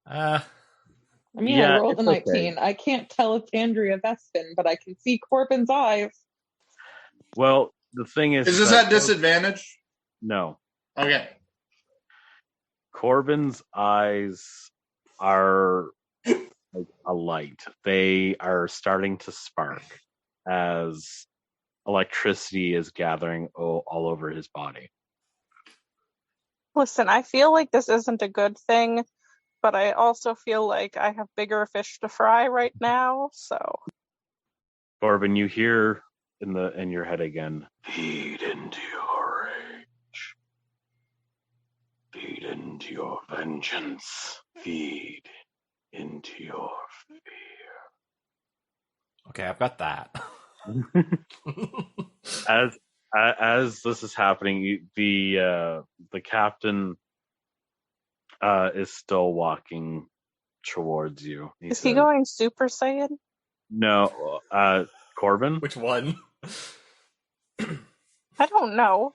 Speaker 2: I mean,
Speaker 4: yeah,
Speaker 2: I rolled a
Speaker 4: it's
Speaker 2: 19.
Speaker 4: okay.
Speaker 2: I can't tell it's Andrea Vespin, but I can see Corbin's eyes.
Speaker 4: Well, the thing is...
Speaker 5: Is this at disadvantage?
Speaker 4: No.
Speaker 5: Okay.
Speaker 4: Corbin's eyes are like a light. They are starting to spark as electricity is gathering all over his body.
Speaker 3: Listen, I feel like this isn't a good thing, but I also feel like I have bigger fish to fry right now, so...
Speaker 4: Corbin, you hear in your head again, feed into your rage. Feed into your vengeance. Feed into your fear.
Speaker 1: Okay, I've got that.
Speaker 4: As this is happening, the captain is still walking towards you.
Speaker 3: Is he going Super Saiyan?
Speaker 4: No, Corbin.
Speaker 1: Which one?
Speaker 3: I don't know.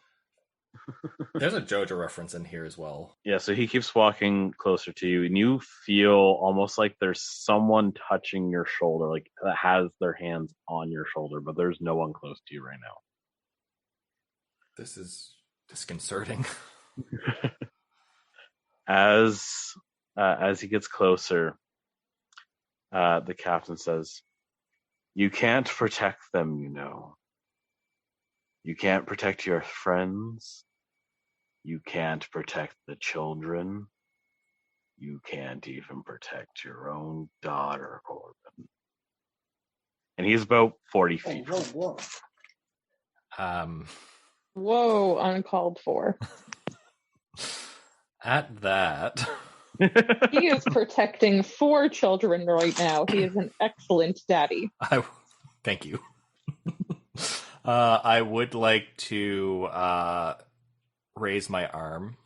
Speaker 1: There's a JoJo reference in here as well.
Speaker 4: Yeah, so he keeps walking closer to you, and you feel almost like there's someone touching your shoulder, like that has their hands on your shoulder, but there's no one close to you right now.
Speaker 1: This is disconcerting.
Speaker 4: As he gets closer, the captain says, "You can't protect them, you know. You can't protect your friends. You can't protect the children. You can't even protect your own daughter, Corbin. And he's about 40 feet.
Speaker 5: Whoa.
Speaker 2: Whoa, uncalled for.
Speaker 1: At that,
Speaker 2: He is protecting 4 children right now. He is an excellent daddy.
Speaker 1: thank you. I would like to raise my arm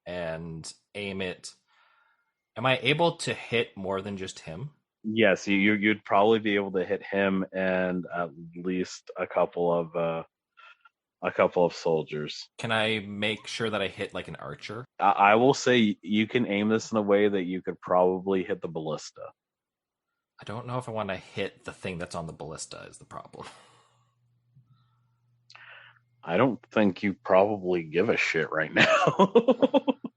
Speaker 1: and aim it. Am I able to hit more than just him?
Speaker 4: Yes, you'd probably be able to hit him and at least a couple of soldiers.
Speaker 1: Can I make sure that I hit like an archer?
Speaker 4: I will say you can aim this in a way that you could probably hit the ballista.
Speaker 1: I don't know if I want to hit the thing that's on the ballista is the problem.
Speaker 4: I don't think you probably give a shit right now.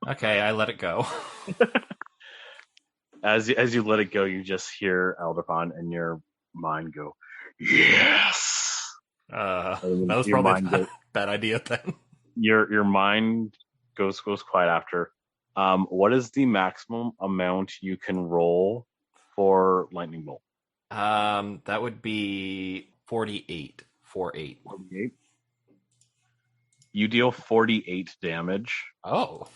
Speaker 1: Okay, I let it go.
Speaker 4: As you let it go, you just hear Alderpon in your mind go, yes.
Speaker 1: That was probably a bad idea then.
Speaker 4: Your mind goes quiet after. What is the maximum amount you can roll for lightning bolt?
Speaker 1: That would be 48. 48.
Speaker 4: 48. You deal 48 damage.
Speaker 1: Oh.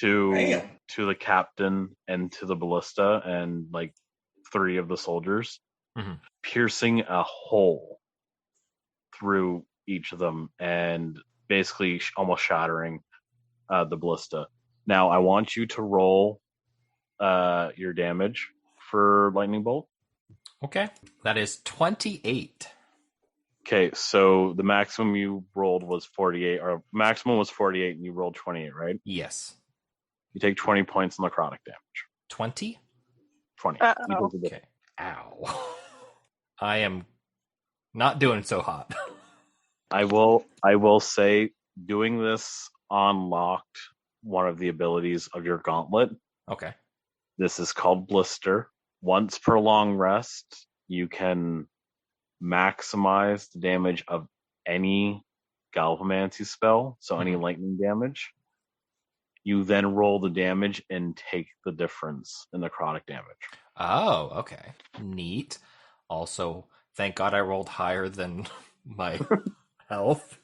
Speaker 4: To the captain and to the ballista and like 3 of the soldiers, piercing a hole through each of them and basically almost shattering the ballista. Now I want you to roll your damage for lightning bolt.
Speaker 1: Okay, that is 28.
Speaker 4: Okay, so the maximum you rolled was 48, or maximum was 48, and you rolled 28, right?
Speaker 1: Yes.
Speaker 4: You take 20 points on necrotic damage.
Speaker 1: 20?
Speaker 4: 20.
Speaker 1: Okay. Ow. I am not doing so hot.
Speaker 4: I will say doing this unlocked one of the abilities of your gauntlet.
Speaker 1: Okay.
Speaker 4: This is called Blister. Once per long rest, you can maximize the damage of any galvamancy spell, so any lightning damage. You then roll the damage and take the difference in necrotic damage.
Speaker 1: Oh, okay. Neat. Also, thank God I rolled higher than my health.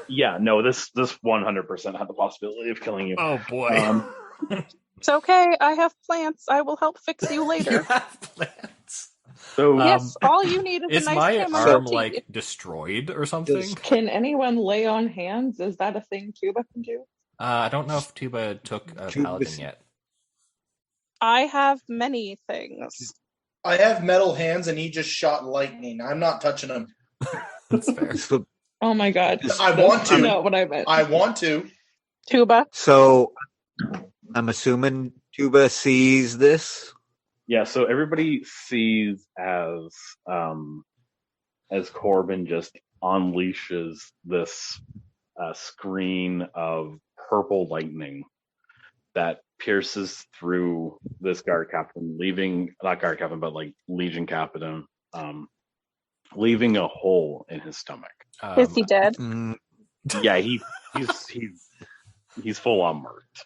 Speaker 4: Yeah, no, this 100% had the possibility of killing you.
Speaker 1: Oh boy.
Speaker 3: It's okay. I have plants. I will help fix you later.
Speaker 1: You have plants.
Speaker 4: So
Speaker 3: yes, all you need is a nice
Speaker 1: my
Speaker 3: chamomile
Speaker 1: arm
Speaker 3: tea.
Speaker 1: like destroyed or something?
Speaker 2: Can anyone lay on hands? Is that a thing Tuba can do?
Speaker 1: I don't know if Tuba took a paladin yet.
Speaker 3: I have many things.
Speaker 5: I have metal hands and he just shot lightning. I'm not touching him.
Speaker 1: That's fair.
Speaker 2: Oh my god.
Speaker 5: I want to.
Speaker 2: Not what I meant.
Speaker 5: I want to.
Speaker 3: Tuba.
Speaker 6: So I'm assuming Tuba sees this.
Speaker 4: Yeah, so everybody sees as Corbin just unleashes this screen of purple lightning that pierces through this guard captain, not guard captain, but like Legion captain, leaving a hole in his stomach.
Speaker 3: Is he dead?
Speaker 4: Yeah, he's full on murked.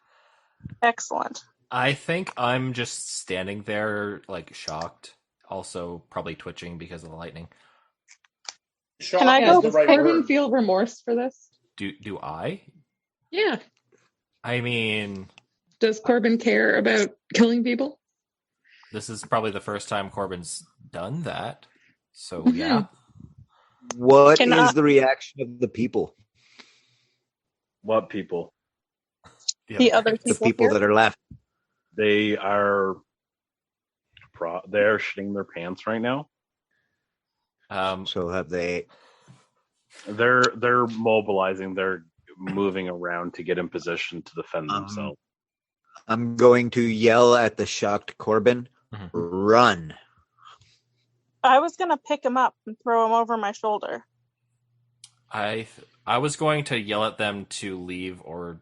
Speaker 3: Excellent.
Speaker 1: I think I'm just standing there, like, shocked. Also, probably twitching because of the lightning.
Speaker 5: Shock
Speaker 3: Can I go?
Speaker 5: is the right
Speaker 2: Corbin
Speaker 5: word.
Speaker 2: feel remorse for this?
Speaker 1: Do I?
Speaker 2: Yeah.
Speaker 1: I mean,
Speaker 2: Does Corbin care about killing people?
Speaker 1: this is probably the first time Corbin's done that. So, yeah.
Speaker 6: What is the reaction of the people?
Speaker 4: What people?
Speaker 3: The other
Speaker 6: The
Speaker 3: people
Speaker 6: people
Speaker 3: here?
Speaker 6: that are left.
Speaker 4: They are they're shitting their pants right now.
Speaker 6: So have they?
Speaker 4: They're mobilizing. They're moving around to get in position to defend themselves.
Speaker 6: I'm going to yell at the shocked Corbin, run.
Speaker 3: I was going to pick him up and throw him over my shoulder.
Speaker 1: I was going to yell at them to leave or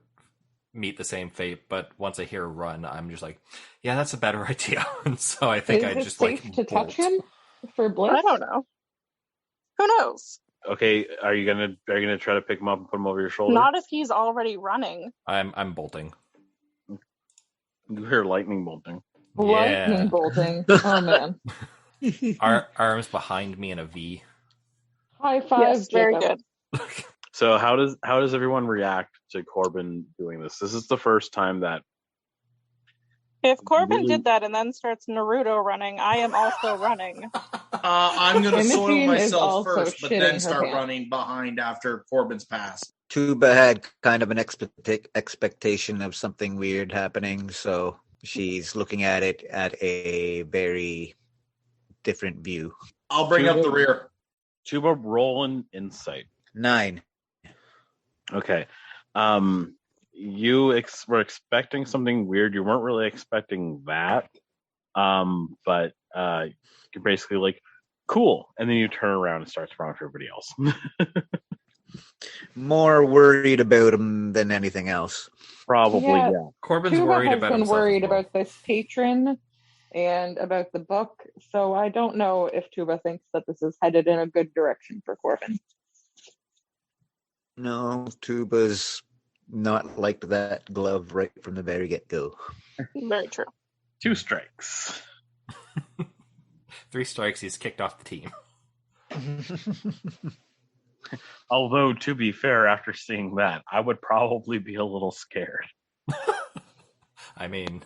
Speaker 1: meet the same fate, but once I hear run, I'm just like, yeah, that's a better idea. And so I think
Speaker 2: Is
Speaker 1: I
Speaker 2: it
Speaker 1: just
Speaker 2: safe
Speaker 1: like
Speaker 2: to touch him for bliss?
Speaker 3: I don't know. Who knows?
Speaker 4: Okay, are you gonna try to pick him up and put him over your shoulder?
Speaker 3: Not if he's already running.
Speaker 1: I'm bolting.
Speaker 4: You hear lightning bolting.
Speaker 2: Lightning
Speaker 1: Yeah.
Speaker 2: bolting. Oh man.
Speaker 1: Arms behind me in a V.
Speaker 2: High five,
Speaker 3: Yes, very
Speaker 2: Jacob.
Speaker 3: good.
Speaker 4: So how does everyone react to Corbin doing this? This is the first time that
Speaker 3: If Corbin did that and then starts Naruto running, I am also running.
Speaker 5: I'm going to soil
Speaker 2: Imogene is
Speaker 5: myself
Speaker 2: also
Speaker 5: first, but
Speaker 2: shitting
Speaker 5: then
Speaker 2: her
Speaker 5: start
Speaker 2: pants.
Speaker 5: running behind after Corbin's pass.
Speaker 6: Tuba had kind of an expectation of something weird happening, so she's looking at it at a very different view.
Speaker 5: I'll bring up the rear.
Speaker 4: Tuba rolling insight.
Speaker 6: 9.
Speaker 4: Okay. You were expecting something weird. You weren't really expecting that. But you're basically like, cool. And then you turn around and start to run for everybody else.
Speaker 6: More worried about him than anything else.
Speaker 4: Probably, yeah.
Speaker 1: Corbin's
Speaker 2: Tuba
Speaker 1: worried
Speaker 2: has
Speaker 1: about
Speaker 2: been
Speaker 1: himself.
Speaker 2: worried
Speaker 1: as well.
Speaker 2: about this patron and about the book, so I don't know if Tuba thinks that this is headed in a good direction for Corbin.
Speaker 6: No, Tuba's not liked that glove right from the very get-go.
Speaker 3: Very true.
Speaker 4: 2 strikes.
Speaker 1: 3 strikes, he's kicked off the team.
Speaker 4: Although, to be fair, after seeing that, I would probably be a little scared.
Speaker 1: I mean,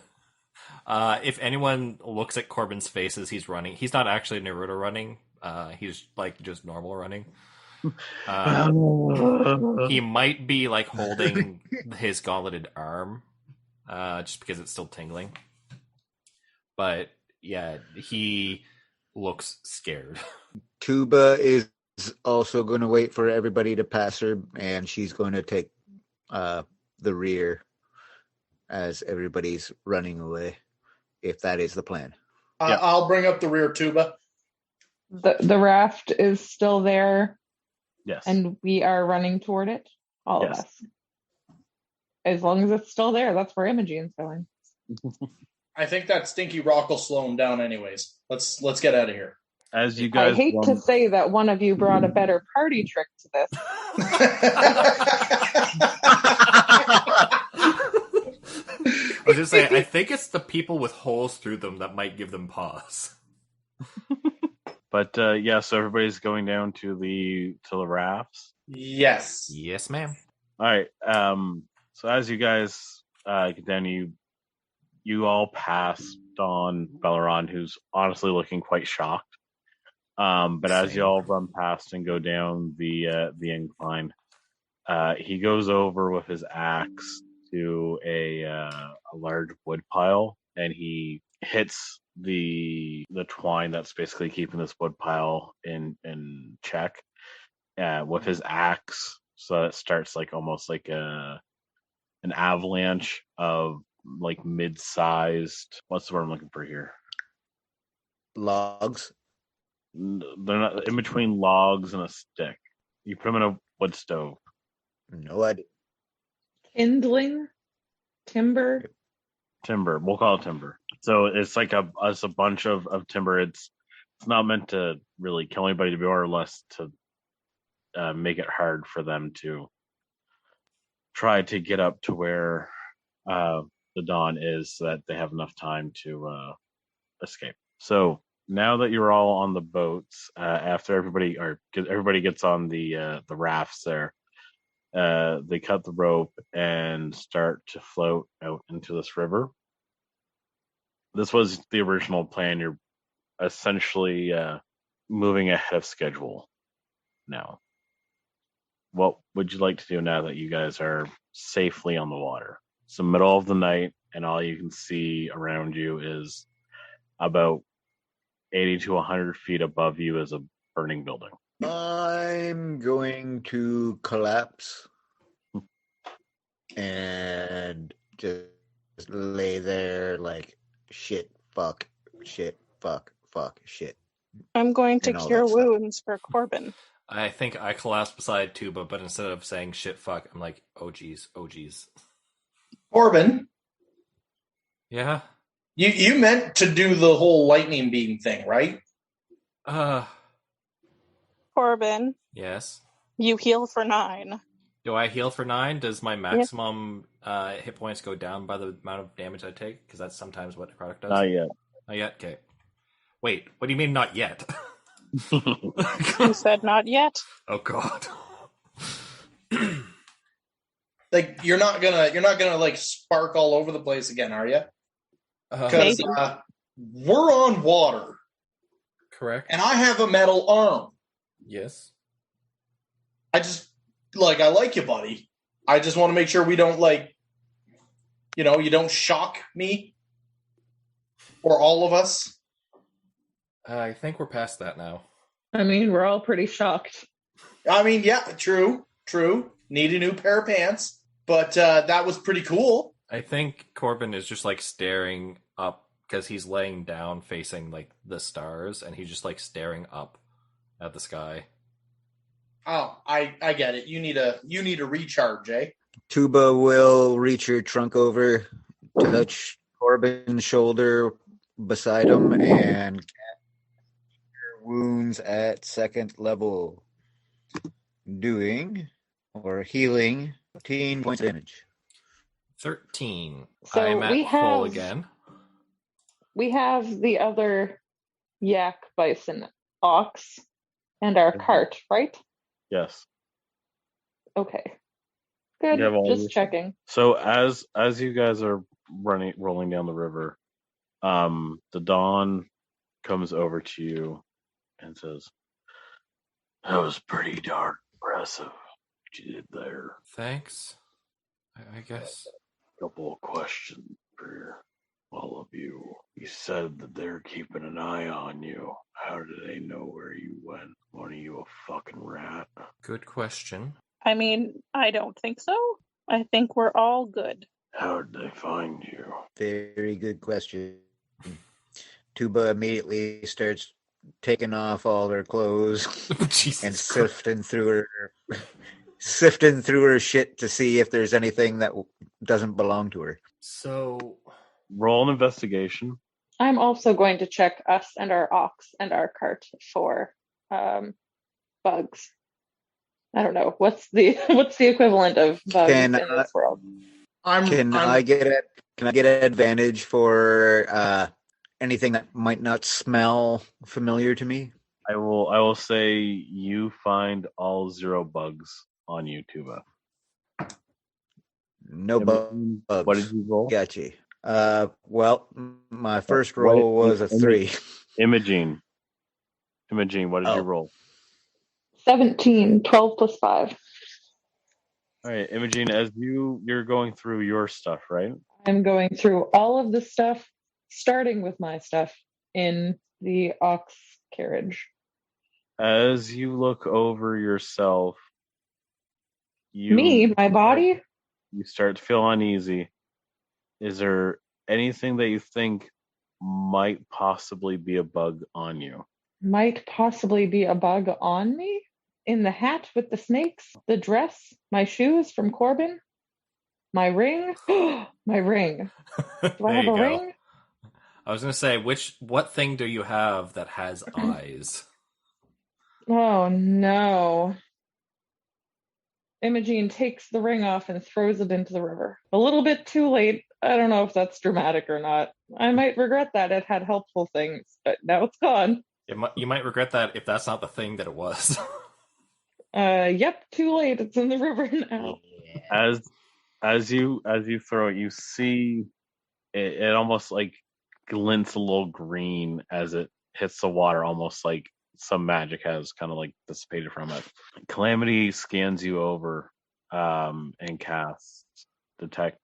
Speaker 1: if anyone looks at Corbin's face as he's running, he's not actually Naruto running. He's like just normal running. He might be like holding his gauntleted arm, just because it's still tingling. But yeah, he looks scared.
Speaker 6: Tuba is also going to wait for everybody to pass her, and she's going to take the rear as everybody's running away, if that is the plan.
Speaker 4: Yep.
Speaker 5: I'll bring up the rear, Tuba.
Speaker 2: The raft is still there,
Speaker 4: Yes.
Speaker 2: and we are running toward it, all
Speaker 4: Yes.
Speaker 2: of us. As long as it's still there, that's where Imogene's going.
Speaker 5: I think that stinky rock will slow him down anyways. Let's get out of here.
Speaker 4: As you guys
Speaker 2: I hate to say that one of you brought a better party trick to this.
Speaker 1: I was just saying, I think it's the people with holes through them that might give them pause.
Speaker 4: But yeah, so everybody's going down to the rafts.
Speaker 5: Yes.
Speaker 1: Yes, ma'am.
Speaker 4: All right. So as you guys get down, you all pass Don Belleron, who's honestly looking quite shocked. But as
Speaker 1: Same.
Speaker 4: you all run past and go down the incline, he goes over with his axe to a large wood pile, and he hits the twine that's basically keeping this wood pile in check with his axe, so it starts like almost like an avalanche of like mid-sized, what's the word I'm looking for here?
Speaker 6: Logs.
Speaker 4: They're not in between logs and a stick. You put them in a wood stove.
Speaker 6: No idea.
Speaker 2: Kindling? Timber?
Speaker 4: Timber. We'll call it timber. So it's like a bunch of timber. It's not meant to really kill anybody, to be more or less to make it hard for them to try to get up to where the dawn is, so that they have enough time to escape. So now that you're all on the boats, after everybody gets on the rafts there, they cut the rope and start to float out into this river. This was the original plan. You're essentially moving ahead of schedule now. What would you like to do now that you guys are safely on the water? It's the middle of the night, and all you can see around you is about 80 to 100 feet above you is a burning building.
Speaker 6: I'm going to collapse and just lay there like shit, fuck, shit, fuck, shit.
Speaker 3: I'm going to
Speaker 6: And all
Speaker 3: cure
Speaker 6: that stuff.
Speaker 3: wounds for Corbin.
Speaker 1: I think I collapsed beside Tuba, but instead of saying shit fuck, I'm like, oh geez.
Speaker 5: Corbin,
Speaker 1: Yeah?
Speaker 5: you meant to do the whole lightning beam thing, right?
Speaker 3: Corbin,
Speaker 1: Yes.
Speaker 3: you heal for 9.
Speaker 1: Do I heal for 9? Does my maximum hit points go down by the amount of damage I take? Because that's sometimes what necrotic does.
Speaker 4: Not yet.
Speaker 1: Not yet? Okay. Wait, what do you mean not yet?
Speaker 3: You said not yet.
Speaker 1: Oh god.
Speaker 5: Like you're not gonna like spark all over the place again, are you? Because we're on water.
Speaker 1: Correct.
Speaker 5: And I have a metal arm.
Speaker 1: Yes.
Speaker 5: I like you, buddy. I just want to make sure we don't you don't shock me or all of us.
Speaker 1: I think we're past that now.
Speaker 2: I mean, we're all pretty shocked.
Speaker 5: I mean, yeah, true. Need a new pair of pants, but that was pretty cool.
Speaker 1: I think Corbin is just like staring up because he's laying down facing like the stars, and he's just like staring up at the sky.
Speaker 5: Oh, I get it. You need a recharge, eh?
Speaker 6: Tuba will reach her trunk over, touch Corbin's shoulder beside him, and cure wounds at 2nd level. Doing or healing 15 points of damage.
Speaker 1: 13.
Speaker 2: So
Speaker 1: I'm at full again.
Speaker 2: We have the other yak, bison, ox, and our cart, right?
Speaker 4: Yes.
Speaker 2: Okay. Good. Just checking.
Speaker 4: So as you guys are rolling down the river, the Dawn comes over to you and says, "That was pretty darn impressive what you did there."
Speaker 1: Thanks. I guess.
Speaker 4: Couple of questions for all of you. You said that they're keeping an eye on you. How do they know where you went? What are you, a fucking rat?
Speaker 1: Good question.
Speaker 3: I mean, I don't think so. I think we're all good.
Speaker 4: How did they find you?
Speaker 6: Very good question. Tuba immediately starts taking off all her clothes and sifting through her shit to see if there's anything that doesn't belong to her.
Speaker 1: So,
Speaker 4: roll an investigation.
Speaker 2: I'm also going to check us and our ox and our cart for bugs. I don't know what's the equivalent of bugs in this world.
Speaker 6: Can I get an advantage for anything that might not smell familiar to me?
Speaker 4: I will say you find all 0 bugs on you, Tuba.
Speaker 6: No bugs.
Speaker 4: What did you roll?
Speaker 6: Gotcha. Well, my first roll was a 3.
Speaker 4: Imogene, what did you roll?
Speaker 2: 17, 12 plus 5.
Speaker 4: All right, Imogene, as you're going through your stuff, right?
Speaker 2: I'm going through all of the stuff, starting with my stuff in the ox carriage.
Speaker 4: As you look over yourself,
Speaker 2: my body?
Speaker 4: You start to feel uneasy. Is there anything that you think might possibly be a bug on you?
Speaker 2: Might possibly be a bug on me? In the hat with the snakes, the dress, my shoes from Corbin, my ring. My ring. Do I have a ring?
Speaker 1: I was going to say, what thing do you have that has eyes?
Speaker 2: Oh no. Imogene takes the ring off and throws it into the river. A little bit too late. I don't know if that's dramatic or not. I might regret that. It had helpful things, but now it's gone.
Speaker 1: You might regret that if that's not the thing that it was.
Speaker 2: Yep, too late. It's in the river now.
Speaker 4: As you throw it, you see it almost like glints a little green as it hits the water, almost like some magic has kind of like dissipated from it. Calamity scans you over and casts detect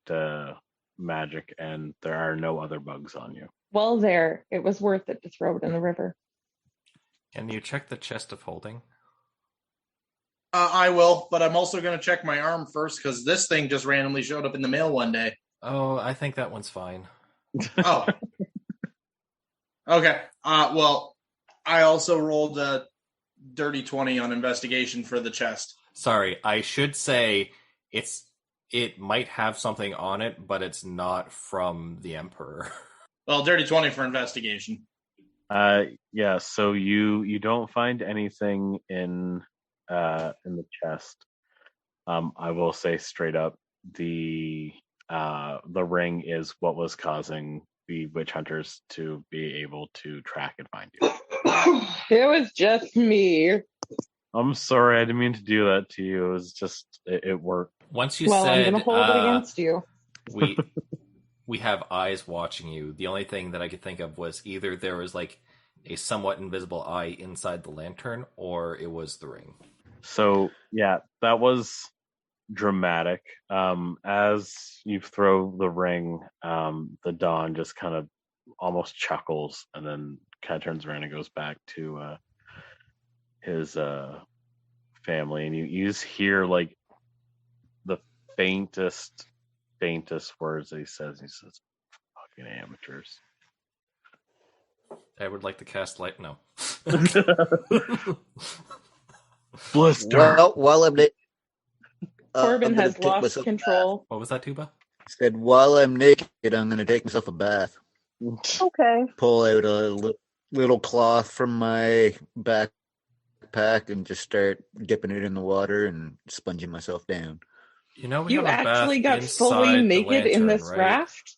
Speaker 4: magic, and there are no other bugs on you.
Speaker 2: Well, it was worth it to throw it in the river.
Speaker 1: Can you check the chest of holding?
Speaker 5: I will, but I'm also going to check my arm first because this thing just randomly showed up in the mail one day.
Speaker 1: Oh, I think that one's fine.
Speaker 5: Oh. Okay. Well, I also rolled a dirty 20 on investigation for the chest.
Speaker 1: Sorry, I should say it might have something on it, but it's not from the Emperor.
Speaker 5: Well, dirty 20 for investigation.
Speaker 4: Yeah, so you don't find anything in the chest. I will say straight up, the ring is what was causing the witch hunters to be able to track and find you.
Speaker 2: It was just me.
Speaker 4: I'm sorry, I didn't mean to do that to you. It was just it worked.
Speaker 1: Once you
Speaker 2: Well, I'm
Speaker 1: said
Speaker 2: gonna hold it against you.
Speaker 1: we have eyes watching you, the only thing that I could think of was either there was like a somewhat invisible eye inside the lantern, or it was the ring.
Speaker 4: So yeah, that was dramatic. As you throw the ring, the Dawn just kind of almost chuckles and then kind of turns around and goes back to his family, and you just hear like the faintest words that he says. He says, "Fucking amateurs."
Speaker 1: I would like to cast light. No.
Speaker 4: Blister.
Speaker 6: Well, while I'm naked,
Speaker 2: Corbin
Speaker 6: I'm gonna
Speaker 2: has
Speaker 6: take
Speaker 2: lost
Speaker 6: myself
Speaker 2: control.
Speaker 1: What was that, Tuba?
Speaker 6: said while I'm naked, I'm gonna take myself a bath.
Speaker 3: Okay.
Speaker 6: Pull out a little cloth from my backpack and just start dipping it in the water and sponging myself down.
Speaker 1: You know we
Speaker 2: You
Speaker 1: have a bath
Speaker 2: actually got
Speaker 1: inside
Speaker 2: fully
Speaker 1: the
Speaker 2: naked in
Speaker 1: lantern,
Speaker 2: this
Speaker 1: right?
Speaker 2: raft?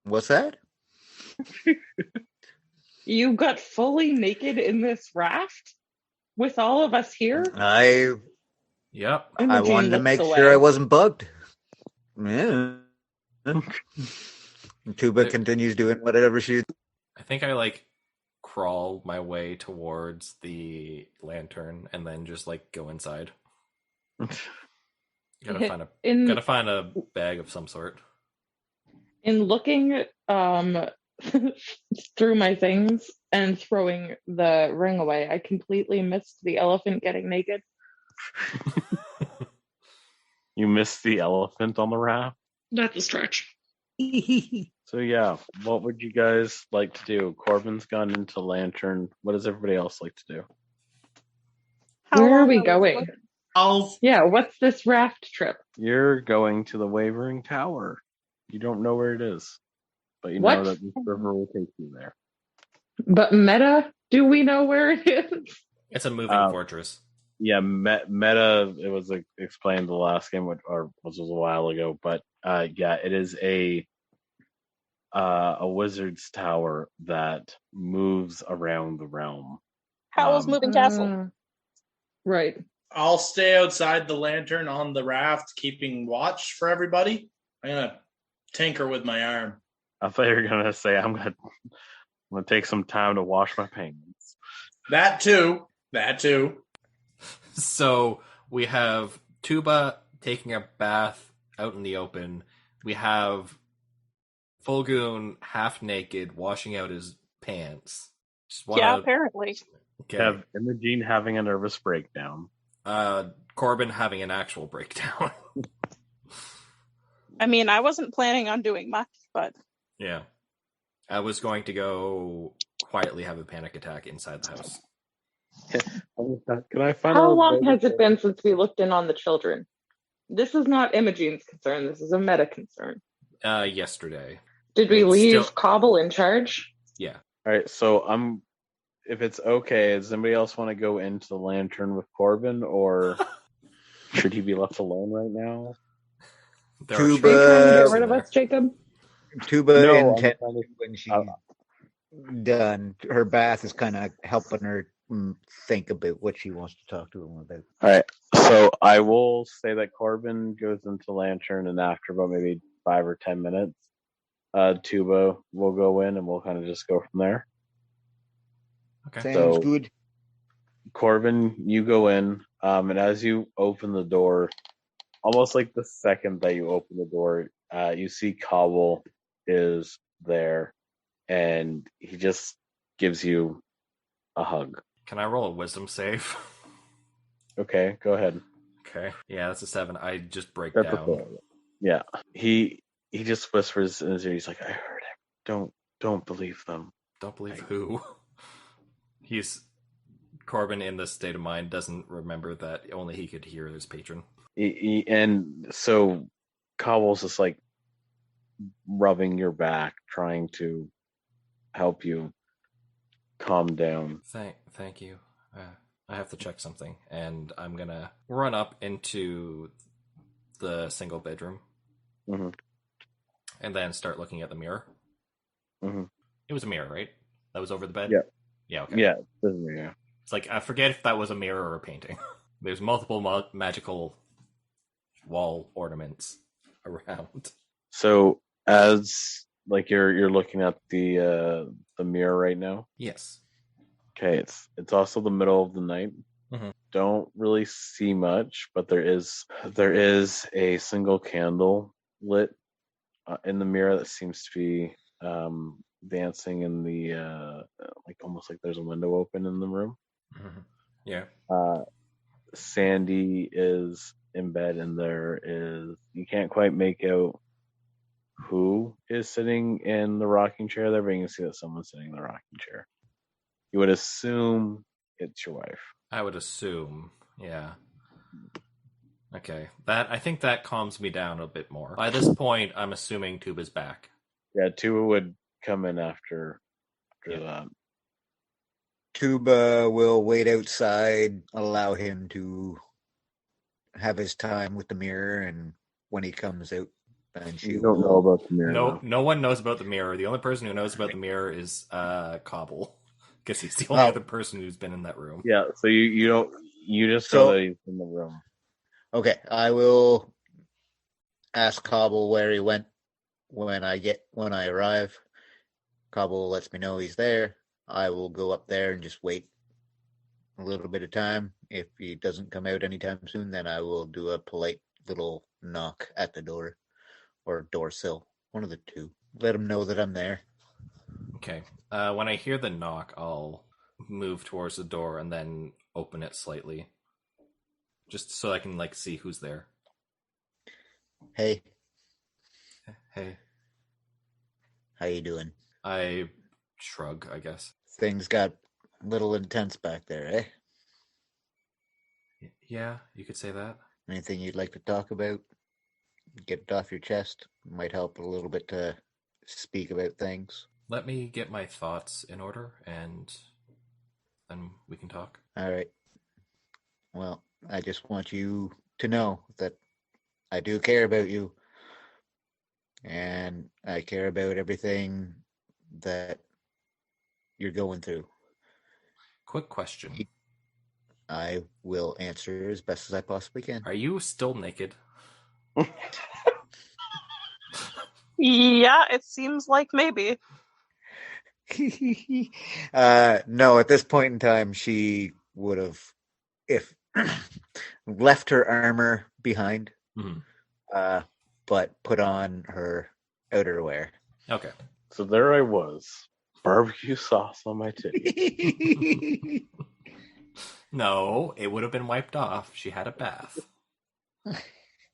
Speaker 6: What's that?
Speaker 2: You got fully naked in this raft? With all of us here?
Speaker 1: Yep.
Speaker 6: I
Speaker 2: Imogene
Speaker 6: wanted to
Speaker 2: looks
Speaker 6: make
Speaker 2: away.
Speaker 6: sure I wasn't bugged. Yeah. Tuba
Speaker 1: There-
Speaker 6: continues doing whatever she.
Speaker 1: I think I like crawl my way towards the lantern and then just like go inside. Gotta find a bag of some sort.
Speaker 2: In looking through my things and throwing the ring away, I completely missed the elephant getting naked.
Speaker 4: You missed the elephant on the raft.
Speaker 2: That's a stretch.
Speaker 4: So yeah, what would you guys like to do? Corbin's gone into lantern. What does everybody else like to do?
Speaker 2: Where are
Speaker 3: long
Speaker 2: we
Speaker 3: we
Speaker 2: going?
Speaker 3: looking?
Speaker 2: Yeah, what's this raft trip?
Speaker 4: You're going to the Wavering Tower. You don't know where it is, but you
Speaker 2: What?
Speaker 4: know that this river will take you there.
Speaker 2: But meta, do we know where it is?
Speaker 1: It's a moving fortress.
Speaker 4: Yeah, meta. It was explained the last game, which was a while ago. But yeah, it is a wizard's tower that moves around the realm.
Speaker 3: Howl's Moving Castle.
Speaker 2: Right.
Speaker 5: I'll stay outside the lantern on the raft, keeping watch for everybody. I'm gonna tinker with my arm.
Speaker 4: I thought you were gonna say I'm gonna take some time to wash my penguins.
Speaker 5: That too.
Speaker 1: So we have Tuba taking a bath out in the open. We have Fulgoon half naked washing out his pants.
Speaker 3: Yeah, apparently.
Speaker 1: Okay.
Speaker 4: Have Imogene having a nervous breakdown.
Speaker 1: Corbin having an actual breakdown.
Speaker 3: I mean, I wasn't planning on doing much, but
Speaker 1: Yeah. I was going to go quietly have a panic attack inside the house.
Speaker 4: Can I find
Speaker 2: How
Speaker 4: out
Speaker 2: long has it been since we looked in on the children? This is not Imogene's concern. This is a meta concern.
Speaker 1: Yesterday.
Speaker 2: Did we
Speaker 1: It's
Speaker 2: leave
Speaker 1: still-
Speaker 2: Cobble in charge?
Speaker 1: Yeah.
Speaker 4: All right, so if it's okay, does anybody else want to go into the lantern with Corbin, or should he be left alone right now?
Speaker 1: There are
Speaker 6: Tuba-
Speaker 2: Are you trying to get
Speaker 1: sharks
Speaker 2: rid
Speaker 1: in
Speaker 2: of
Speaker 1: there.
Speaker 2: us, Jacob?
Speaker 6: Tuba
Speaker 4: No, I'm
Speaker 6: intends
Speaker 4: trying to-
Speaker 6: when she's done, her bath is kind of helping her think about what she wants to talk to him about.
Speaker 4: All right, so I will say that Corbin goes into lantern, and after about maybe 5 or 10 minutes, Tuba will go in, and we'll kind of just go from there.
Speaker 1: Okay.
Speaker 6: Sounds
Speaker 4: So-
Speaker 6: good.
Speaker 4: Corbin, you go in, and as you open the door, almost like the second that you open the door, you see Cobble is there, and he just gives you a hug.
Speaker 1: Can I roll a wisdom save?
Speaker 4: Okay, go ahead.
Speaker 1: Okay. Yeah, that's a 7. I just break
Speaker 4: That's
Speaker 1: down.
Speaker 4: okay. Yeah, he just whispers in his ear. He's like, "I heard him. Don't believe them."
Speaker 1: Don't believe who. Corbin in this state of mind doesn't remember that only he could hear his patron.
Speaker 4: And so Cobble's just like rubbing your back, trying to help you calm down.
Speaker 1: Thank you. I have to check something, and I'm gonna run up into the single bedroom
Speaker 4: Mm-hmm.
Speaker 1: and then start looking at the mirror.
Speaker 4: Mm-hmm.
Speaker 1: It was a mirror, right? That was over the bed?
Speaker 4: Yeah.
Speaker 1: Yeah, okay.
Speaker 4: Yeah, doesn't it? Yeah.
Speaker 1: It's like, I forget if that was a mirror or a painting. There's multiple magical wall ornaments around.
Speaker 4: So as like you're looking at the mirror right now.
Speaker 1: Yes.
Speaker 4: Okay, it's also the middle of the night.
Speaker 1: Mhm.
Speaker 4: Don't really see much, but there is a single candle lit in the mirror that seems to be dancing in the like almost like there's a window open in the room.
Speaker 1: Mhm. Yeah.
Speaker 4: Sandy is in bed, and you can't quite make out who is sitting in the rocking chair there, but you can see that someone's sitting in the rocking chair. You would assume it's your wife.
Speaker 1: I would assume, yeah. Okay, I think that calms me down a bit more. By this point, I'm assuming Tuba's back.
Speaker 4: Yeah, Tua would come in after that.
Speaker 6: Tuba will wait outside, allow him to have his time with the mirror, and when he comes out, then she
Speaker 4: You don't know about the mirror.
Speaker 1: No one knows about the mirror. The only person who knows about the mirror is Cobble, because he's the only other person who's been in that room.
Speaker 4: Yeah, so you just know that he's in the room.
Speaker 6: Okay, I will ask Cobble where he went when I arrive. Cobble lets me know he's there. I will go up there and just wait a little bit of time. If he doesn't come out anytime soon, then I will do a polite little knock at the door or door sill, one of the two. Let him know that I'm there.
Speaker 1: Okay. When I hear the knock, I'll move towards the door and then open it slightly, just so I can see who's there.
Speaker 6: Hey.
Speaker 1: Hey.
Speaker 6: How you doing?
Speaker 1: I shrug, I guess.
Speaker 6: Things got a little intense back there, eh?
Speaker 1: Yeah, you could say that.
Speaker 6: Anything you'd like to talk about? Get it off your chest. Might help a little bit to speak about things.
Speaker 1: Let me get my thoughts in order, and then we can talk.
Speaker 6: All right. Well, I just want you to know that I do care about you, and I care about everything that you're going through.
Speaker 1: Quick question.
Speaker 6: I will answer as best as I possibly can.
Speaker 1: Are you still naked?
Speaker 3: Yeah, it seems like maybe.
Speaker 6: No, at this point in time, she would have, if left her armor behind, but put on her outerwear.
Speaker 1: Okay.
Speaker 4: So there I was, barbecue sauce on my titty.
Speaker 1: No, it would have been wiped off. She had a bath.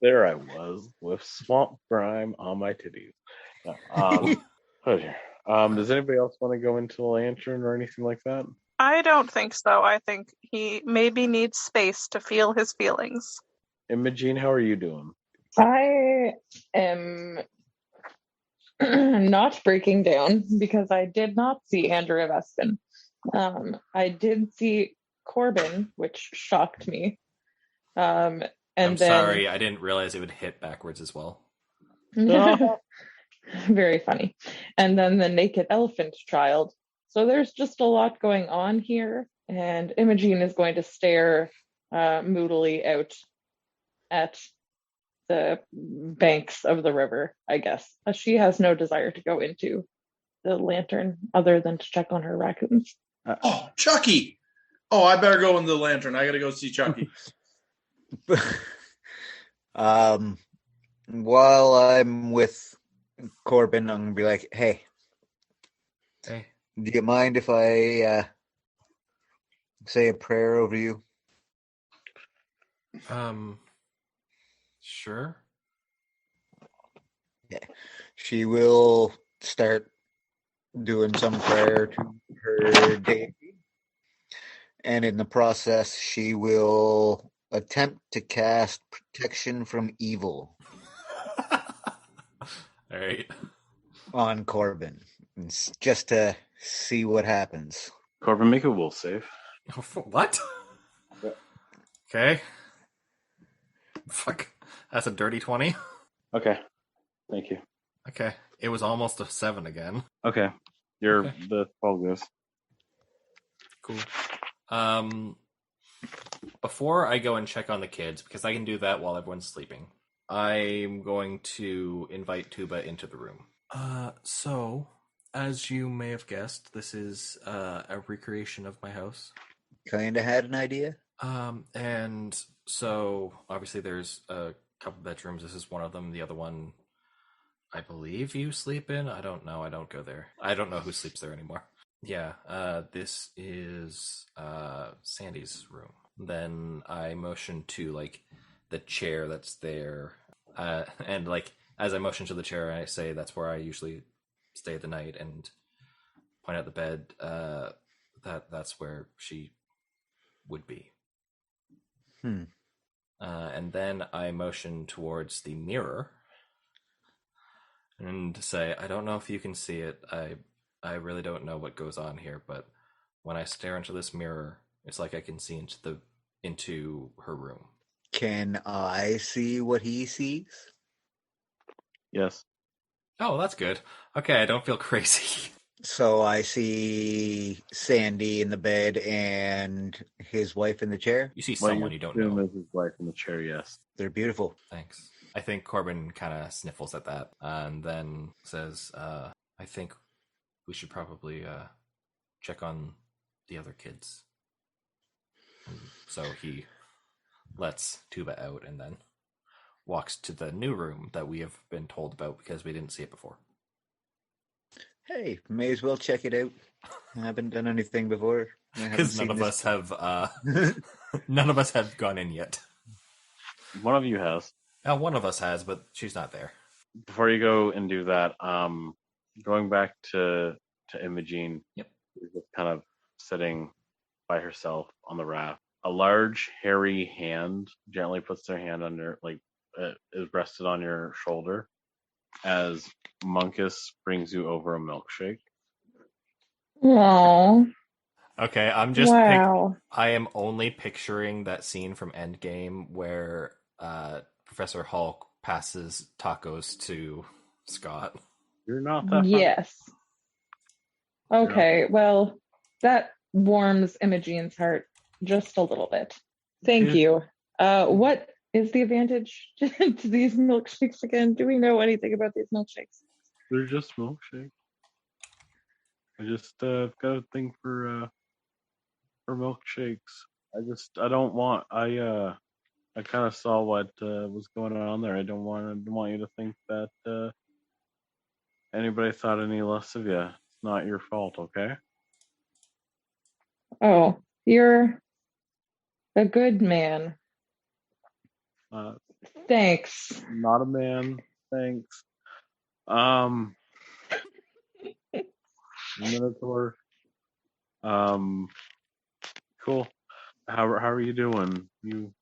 Speaker 4: There I was with swamp grime on my titties. Does anybody else want to go into the lantern or anything like that?
Speaker 3: I don't think so. I think he maybe needs space to feel his feelings.
Speaker 4: Imogene, how are you doing?
Speaker 2: I am not breaking down because I did not see Andrea Vespin. I did see Corbin, which shocked me. I'm
Speaker 1: sorry, I didn't realize it would hit backwards as well.
Speaker 2: Very funny. And then the naked elephant child. So there's just a lot going on here, and Imogene is going to stare moodily out at the banks of the river, I guess. She has no desire to go into the lantern other than to check on her raccoons.
Speaker 5: Oh, Chucky! Oh, I better go in the lantern. I gotta go see Chucky.
Speaker 6: While I'm with Corbin, I'm gonna be like, hey, do you mind if I say a prayer over you?
Speaker 1: Sure.
Speaker 6: Yeah. She will start doing some prayer to her deity, and in the process, she will attempt to cast protection from evil.
Speaker 1: All right.
Speaker 6: On Corbin, just to see what happens.
Speaker 4: Corbin, make a will save.
Speaker 1: What? Okay. Fuck. That's a dirty 20.
Speaker 4: Okay. Thank you.
Speaker 1: Okay. It was almost a 7 again.
Speaker 4: Okay. The 12 goes.
Speaker 1: Cool. Before I go and check on the kids, because I can do that while everyone's sleeping, I'm going to invite Tuba into the room. So, as you may have guessed, this is a recreation of my house.
Speaker 6: Kinda had an idea.
Speaker 1: And so obviously there's a couple bedrooms. This is one of them. The other one, I believe you sleep in. I don't know. I don't go there. I don't know who sleeps there anymore. Yeah, this is Sandy's room. Then I motion to like the chair that's there, and like as I motion to the chair, I say that's where I usually stay the night, and point out the bed. That's where she would be. And then I motion towards the mirror and say, I don't know if you can see it. I really don't know what goes on here, but when I stare into this mirror, it's like I can see into her room.
Speaker 6: Can I see what he sees?
Speaker 4: Yes.
Speaker 1: Oh, that's good. Okay, I don't feel crazy.
Speaker 6: So I see Sandy in the bed and his wife in the chair.
Speaker 1: You see someone you don't know.
Speaker 4: As his wife in the chair, yes.
Speaker 6: They're beautiful.
Speaker 1: Thanks. I think Corbin kind of sniffles at that and then says, I think we should probably check on the other kids. And so he lets Tuba out and then walks to the new room that we have been told about because we didn't see it before.
Speaker 6: Hey, may as well check it out. I haven't done anything before.
Speaker 1: Because none of us have none of us have gone in yet.
Speaker 4: One of you has.
Speaker 1: Now, one of us has, but she's not there.
Speaker 4: Before you go and do that, going back to Imogene,
Speaker 1: Yep.
Speaker 4: She's just kind of sitting by herself on the raft. A large, hairy hand gently puts their hand under, is rested on your shoulder as Monkus brings you over a milkshake.
Speaker 2: Aww.
Speaker 1: Okay, I'm just
Speaker 2: Wow.
Speaker 1: I am only picturing that scene from Endgame where Professor Hulk passes tacos to Scott.
Speaker 4: You're not that
Speaker 2: Yes. Okay, well, that warms Imogene's heart just a little bit. Thank you. What is the advantage to these milkshakes again? Do we know anything about these milkshakes?
Speaker 4: They're just milkshakes. I just got a thing for milkshakes. I don't want. I kind of saw what was going on there. I don't want you to think that anybody thought any less of you. It's not your fault, okay?
Speaker 2: Oh, you're a good man. Thanks.
Speaker 4: Not a man. Thanks. Minotaur. Cool. How are you doing? You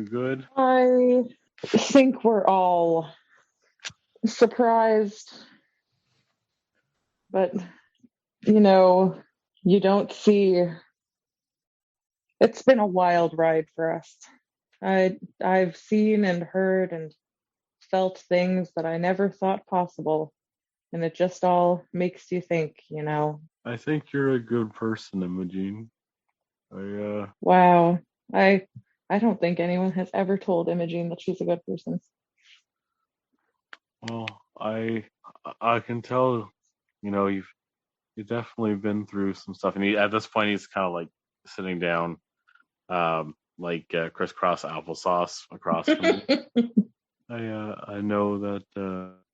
Speaker 4: good?
Speaker 2: I think we're all surprised, but you don't see. It's been a wild ride for us. I've seen and heard and felt things that I never thought possible, and it just all makes you think,
Speaker 4: I think you're a good person, Imogene.
Speaker 2: Wow. I don't think anyone has ever told Imogene that she's a good person.
Speaker 4: Well, I can tell, you've definitely been through some stuff, and at this point he's kind of like sitting down, crisscross applesauce across from me. I know that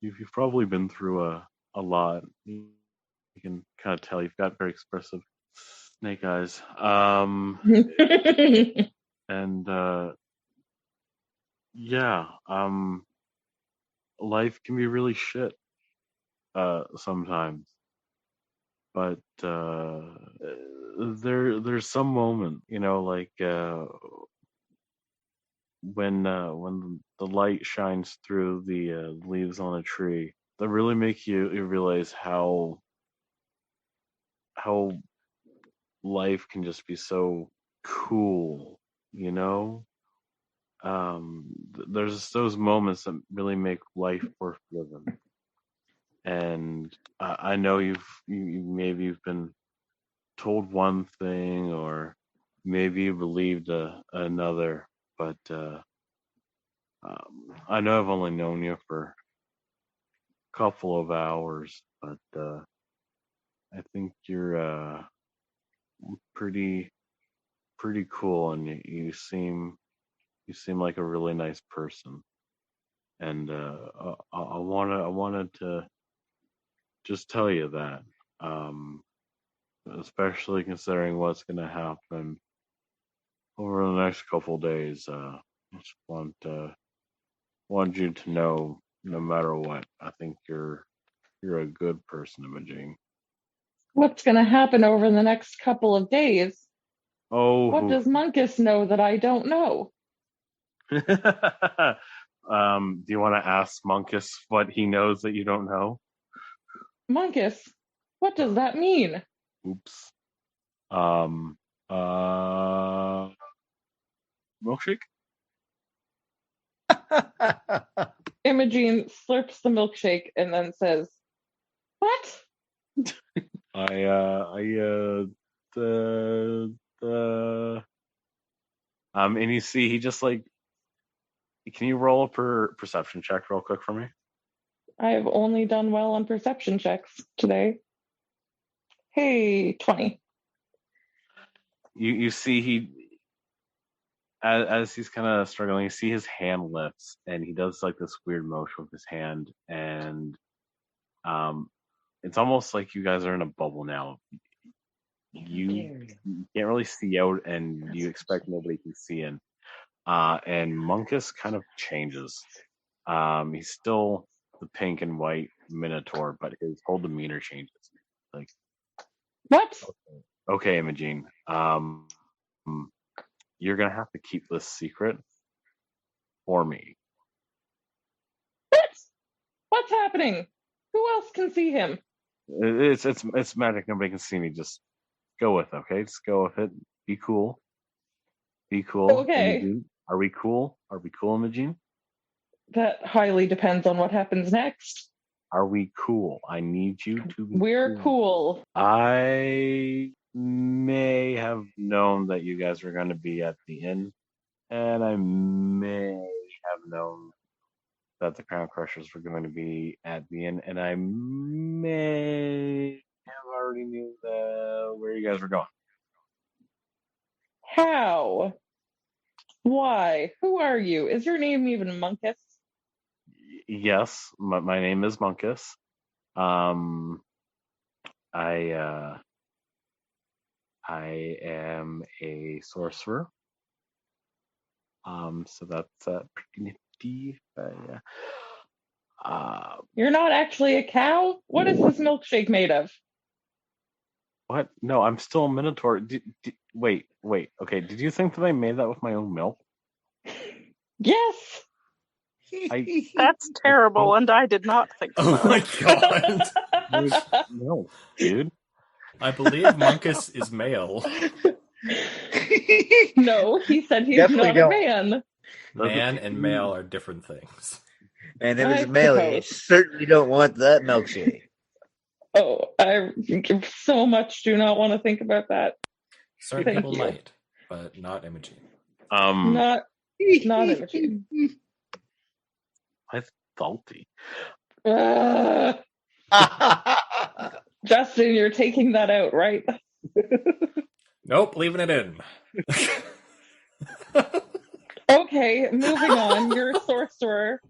Speaker 4: you've probably been through a lot. You can kind of tell you've got very expressive snake eyes. And life can be really shit sometimes, but there's some moment, when the light shines through the leaves on a tree, that really make you realize how life can just be so cool, there's those moments that really make life worth living. And I know maybe you've been told one thing, or maybe you believed another, but I know I've only known you for a couple of hours, but I think you're pretty cool, and you seem like a really nice person. And I wanted to just tell you that, um, especially considering what's going to happen over the next couple of days. I just want you to know, no matter what, I think you're a good person, Imogene.
Speaker 2: What's going to happen over the next couple of days? What
Speaker 4: Oh,
Speaker 2: does Munkus know that I don't know?
Speaker 4: do you want to ask Monkus what he knows that you don't know?
Speaker 2: Munkus, what does that mean?
Speaker 4: Oops. Um. Uh. Milkshake.
Speaker 2: Imogene slurps the milkshake and then says, "What?"
Speaker 4: And you see he just like, can you roll a perception check real quick for me?
Speaker 2: I've only done well on perception checks today. Hey, 20.
Speaker 4: You see he, as he's kind of struggling, you see his hand lifts and he does like this weird motion with his hand, and it's almost like you guys are in a bubble now. You can't really see out, and you expect nobody can see in. And Munkus kind of changes. He's still the pink and white Minotaur, but his whole demeanor changes. Like,
Speaker 2: What?
Speaker 4: okay, Imogene, you're gonna have to keep this secret for me.
Speaker 2: What? What's happening? Who else can see him?
Speaker 4: It's magic. Nobody can see me. Just go with it, okay? Just go with it. Be cool. Be cool.
Speaker 2: Okay.
Speaker 4: Imogene. Are we cool? Are we cool, Imogene?
Speaker 2: That highly depends on what happens next.
Speaker 4: Are we cool? I need you to be
Speaker 2: We're cool.
Speaker 4: I may have known that you guys were going to be at the inn, and I may have known that the Crown Crushers were going to be at the inn, and I may have already knew where you guys were going.
Speaker 2: How? Why? Who are you? Is your name even Munkus?
Speaker 4: Yes, my name is Munkus. I am a sorcerer. So that's pretty nifty.
Speaker 2: You're not actually a cow? What is this milkshake made of?
Speaker 4: What? No, I'm still a Minotaur. Wait. Okay, did you think that I made that with my own milk?
Speaker 2: Yes.
Speaker 3: That's terrible, and I did not think so.
Speaker 1: Oh my god.
Speaker 4: No, dude.
Speaker 1: I believe Munkus is male.
Speaker 2: No, he said he's
Speaker 6: Definitely
Speaker 2: not
Speaker 6: don't.
Speaker 2: a man.
Speaker 1: Man and male are different things.
Speaker 6: And if
Speaker 2: I
Speaker 6: it's male, you
Speaker 2: suppose.
Speaker 6: certainly don't want that milkshake.
Speaker 2: Oh, I so much do not want to think about that.
Speaker 1: Certain
Speaker 2: Thank
Speaker 1: people
Speaker 2: you.
Speaker 1: might, but not Imogene.
Speaker 2: Not Imogene.
Speaker 4: I'm salty.
Speaker 2: Justin, you're taking that out, right?
Speaker 1: Nope, leaving it in.
Speaker 2: Okay, moving on. You're a sorcerer.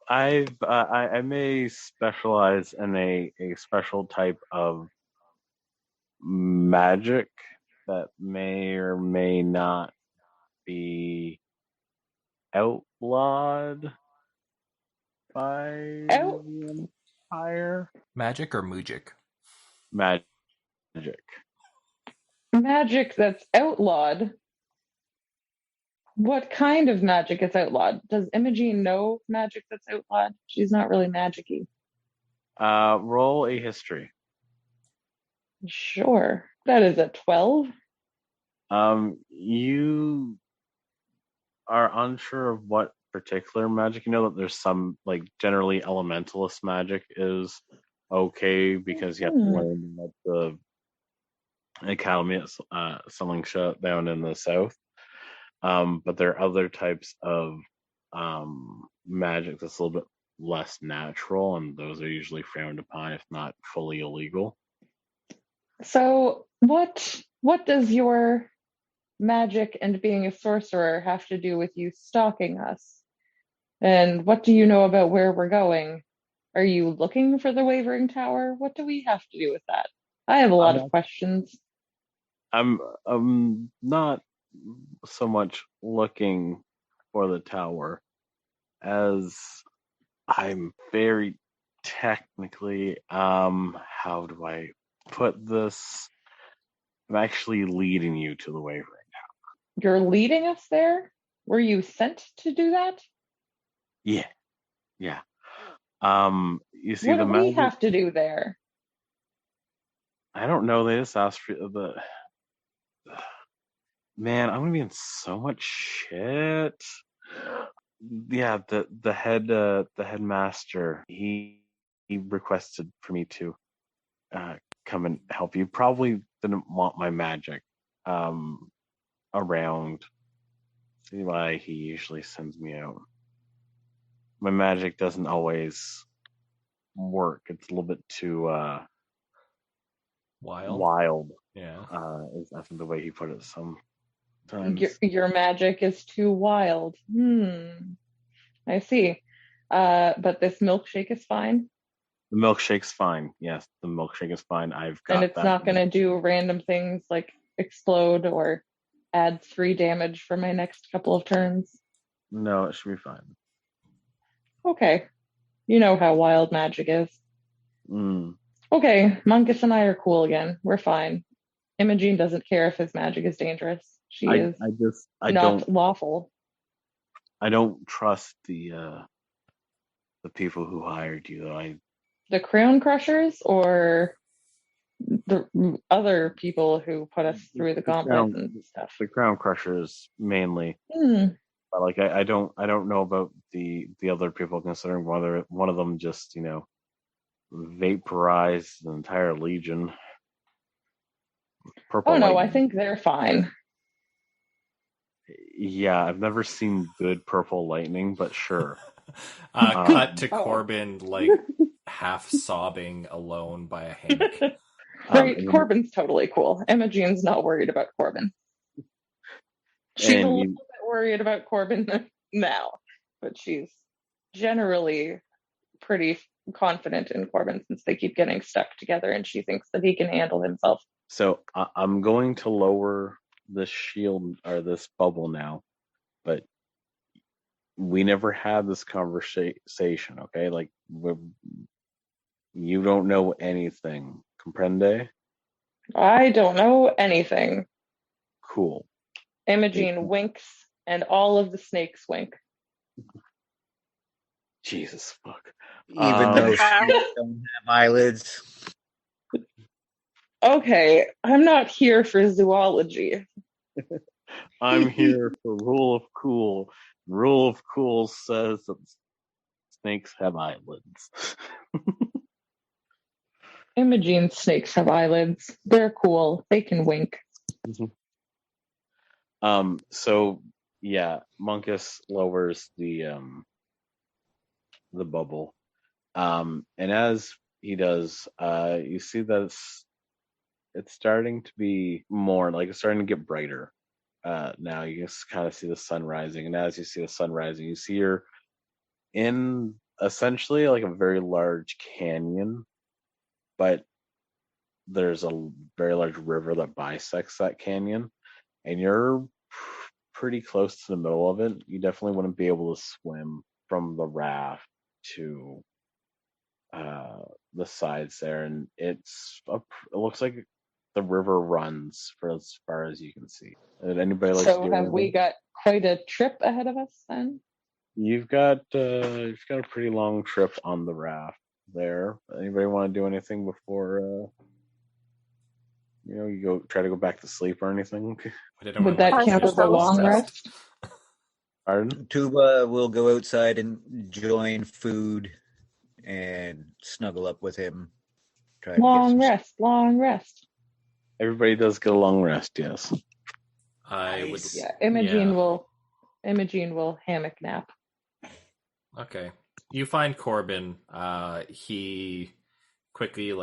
Speaker 4: I may specialize in a special type of magic that may or may not be outlawed by the Empire.
Speaker 1: Magic or Mujic?
Speaker 4: Magic.
Speaker 2: Magic that's outlawed. What kind of magic is outlawed? Does Imogene know magic that's outlawed? She's not really magic-y.
Speaker 4: Roll a history.
Speaker 2: Sure. That is a 12.
Speaker 4: You are unsure of what particular magic, you know that there's some, like, generally elementalist magic is okay because you have to learn at the academy at Sumlingsha down in the south. But there are other types of magic that's a little bit less natural, and those are usually frowned upon, if not fully illegal.
Speaker 2: So, what does your magic and being a sorcerer have to do with you stalking us? And what do you know about where we're going? Are you looking for the Wavering Tower? What do we have to do with that? I have a lot of questions.
Speaker 4: I'm not so much looking for the tower as I'm very technically, how do I put this? I'm actually leading you to the Wavering.
Speaker 2: You're leading us there? Were you sent to do that?
Speaker 4: Yeah. You see,
Speaker 2: What
Speaker 4: the
Speaker 2: do we
Speaker 4: magic,
Speaker 2: have to do there?
Speaker 4: I don't know. They just asked for the. Man, I'm gonna be in so much shit. Yeah, the headmaster, he requested for me to come and help you. Probably didn't want my magic around. See why he usually sends me out. My magic doesn't always work. It's a little bit too wild.
Speaker 1: Yeah.
Speaker 4: Is I think the way he put it sometimes.
Speaker 2: Your magic is too wild. I see. But this milkshake is fine.
Speaker 4: The milkshake's fine. Yes, the milkshake is fine. I've got
Speaker 2: And it's
Speaker 4: that.
Speaker 2: not going to do random things like explode or add 3 damage for my next couple of turns.
Speaker 4: No, it should be fine.
Speaker 2: Okay. You know how wild magic is. Okay, Monkus and I are cool again. We're fine. Imogene doesn't care if his magic is dangerous. She is not lawful.
Speaker 4: I don't trust the people who hired you, though.
Speaker 2: The Crown Crushers or the other people who put us through the gauntlet and stuff?
Speaker 4: The Crown Crushers mainly. But like I don't know about the other people, considering whether one of them just vaporized an entire legion. Purple
Speaker 2: no,
Speaker 4: lightning.
Speaker 2: I think they're fine.
Speaker 4: Yeah, I've never seen good purple lightning, but sure.
Speaker 1: Cut to Corbin, like, half sobbing alone by a hammock.
Speaker 2: Right, Corbin's totally cool. Imogene's not worried about Corbin. She's a little bit worried about Corbin now, but she's generally pretty confident in Corbin since they keep getting stuck together and she thinks that he can handle himself.
Speaker 4: So I'm going to lower this shield or this bubble now, but we never had this conversation, okay? Like, you don't know anything. Comprende?
Speaker 2: I don't know anything.
Speaker 4: Cool.
Speaker 2: Imogene winks, and all of the snakes wink.
Speaker 4: Jesus fuck.
Speaker 6: Even though snakes don't have eyelids.
Speaker 2: Okay, I'm not here for zoology.
Speaker 4: I'm here for rule of cool. Rule of cool says that snakes have eyelids.
Speaker 2: Imogene's snakes have eyelids. They're cool. They can wink.
Speaker 4: So yeah, Monkus lowers the bubble. And as he does, you see that it's starting to be more like it's starting to get brighter. Now you can kind of see the sun rising, and as you see the sun rising, you see you're in essentially like a very large canyon, but there's a very large river that bisects that canyon, and you're pretty close to the middle of it. You definitely wouldn't be able to swim from the raft to the sides there, and it looks like the river runs for as far as you can see. Did anybody like
Speaker 2: so have we got quite a trip ahead of us then?
Speaker 4: You've got a pretty long trip on the raft there. Anybody want to do anything before you try to go back to sleep or anything?
Speaker 2: Would that count as a long rest?
Speaker 4: Pardon?
Speaker 6: Tuba will go outside and join Food and snuggle up with him. Try to get
Speaker 2: Long
Speaker 6: some
Speaker 2: rest, long rest.
Speaker 4: Everybody does get a long rest, yes.
Speaker 1: I would.
Speaker 5: Nice.
Speaker 2: Yeah, Imogene will hammock nap.
Speaker 1: Okay. You find Corbin. He quickly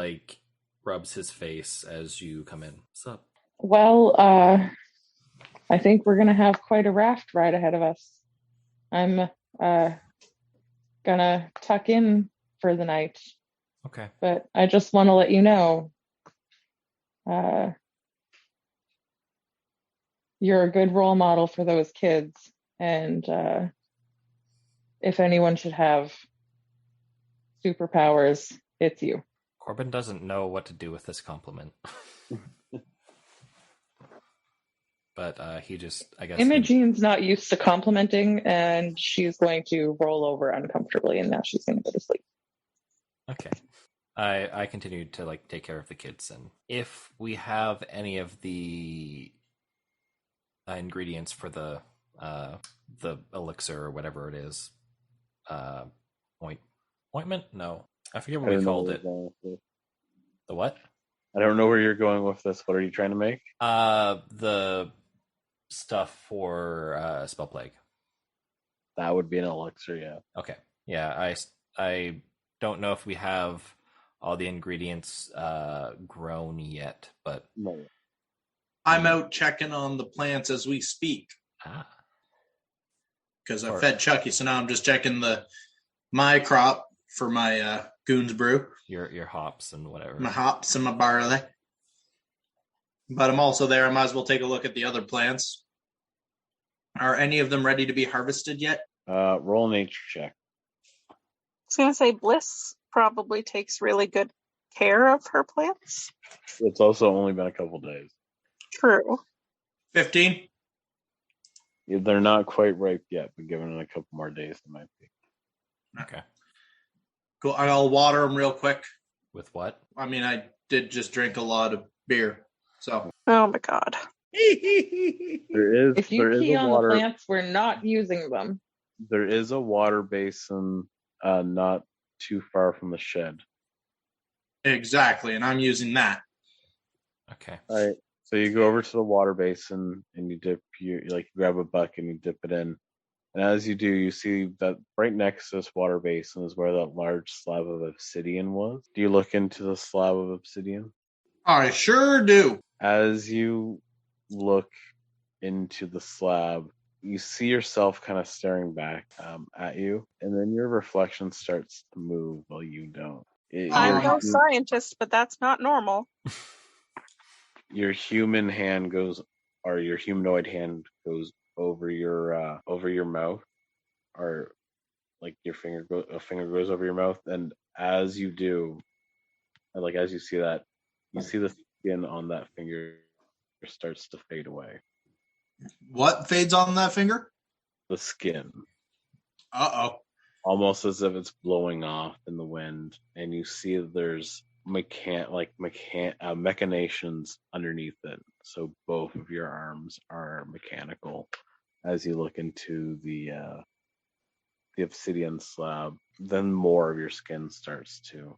Speaker 1: rubs his face as you come in. What's up?
Speaker 2: Well, I think we're gonna have quite a raft ride ahead of us. I'm gonna tuck in for the night,
Speaker 1: Okay.
Speaker 2: but I just want to let you know, you're a good role model for those kids, and if anyone should have superpowers, it's you.
Speaker 1: Corbin doesn't know what to do with this compliment. But he just, I guess.
Speaker 2: Imogene's not used to complimenting, and she's going to roll over uncomfortably, and now she's going to go to sleep.
Speaker 1: Okay. I continue to take care of the kids, and if we have any of the ingredients for the elixir or whatever it is, ointment? No, I forget what we called it. The what?
Speaker 4: I don't know where you're going with this. What are you trying to make?
Speaker 1: The stuff for spell plague.
Speaker 4: That would be an elixir, yeah.
Speaker 1: Okay. Yeah, I don't know if we have all the ingredients grown yet, but
Speaker 4: No.
Speaker 5: I'm out checking on the plants as we speak because I fed Chucky, so now I'm just checking my crop for my Goons brew.
Speaker 1: Your hops and whatever.
Speaker 5: My hops and my barley. But I'm also there. I might as well take a look at the other plants. Are any of them ready to be harvested yet?
Speaker 4: Roll a nature check.
Speaker 3: I was going to say Bliss probably takes really good care of her plants.
Speaker 4: It's also only been a couple days.
Speaker 3: True.
Speaker 5: 15?
Speaker 4: Yeah, they're not quite ripe yet, but given it a couple more days, they might be.
Speaker 1: Okay.
Speaker 5: Cool. I'll water them real quick.
Speaker 1: With what?
Speaker 5: I mean, I did just drink a lot of beer, so.
Speaker 3: Oh my god.
Speaker 2: If you pee on the plants, we're not using them.
Speaker 4: There is a water basin not too far from the shed.
Speaker 5: Exactly, and I'm using that.
Speaker 1: Okay.
Speaker 4: All right. So you go over to the water basin and you dip you grab a bucket and you dip it in. And as you do, you see that right next to this water basin is where that large slab of obsidian was. Do you look into the slab of obsidian?
Speaker 5: I sure do.
Speaker 4: As you look into the slab, you see yourself kind of staring back at you, and then your reflection starts to move while you don't.
Speaker 3: I'm no scientist, but that's not normal.
Speaker 4: Your human hand goes, or your humanoid hand goes over your mouth, or like a finger goes over your mouth, and as you do, and as you see that, you see the skin on that finger starts to fade away.
Speaker 5: What fades on that finger?
Speaker 4: The skin.
Speaker 5: Uh-oh.
Speaker 4: Almost as if it's blowing off in the wind, and you see there's machinations underneath it. So both of your arms are mechanical. As you look into the obsidian slab, then more of your skin starts to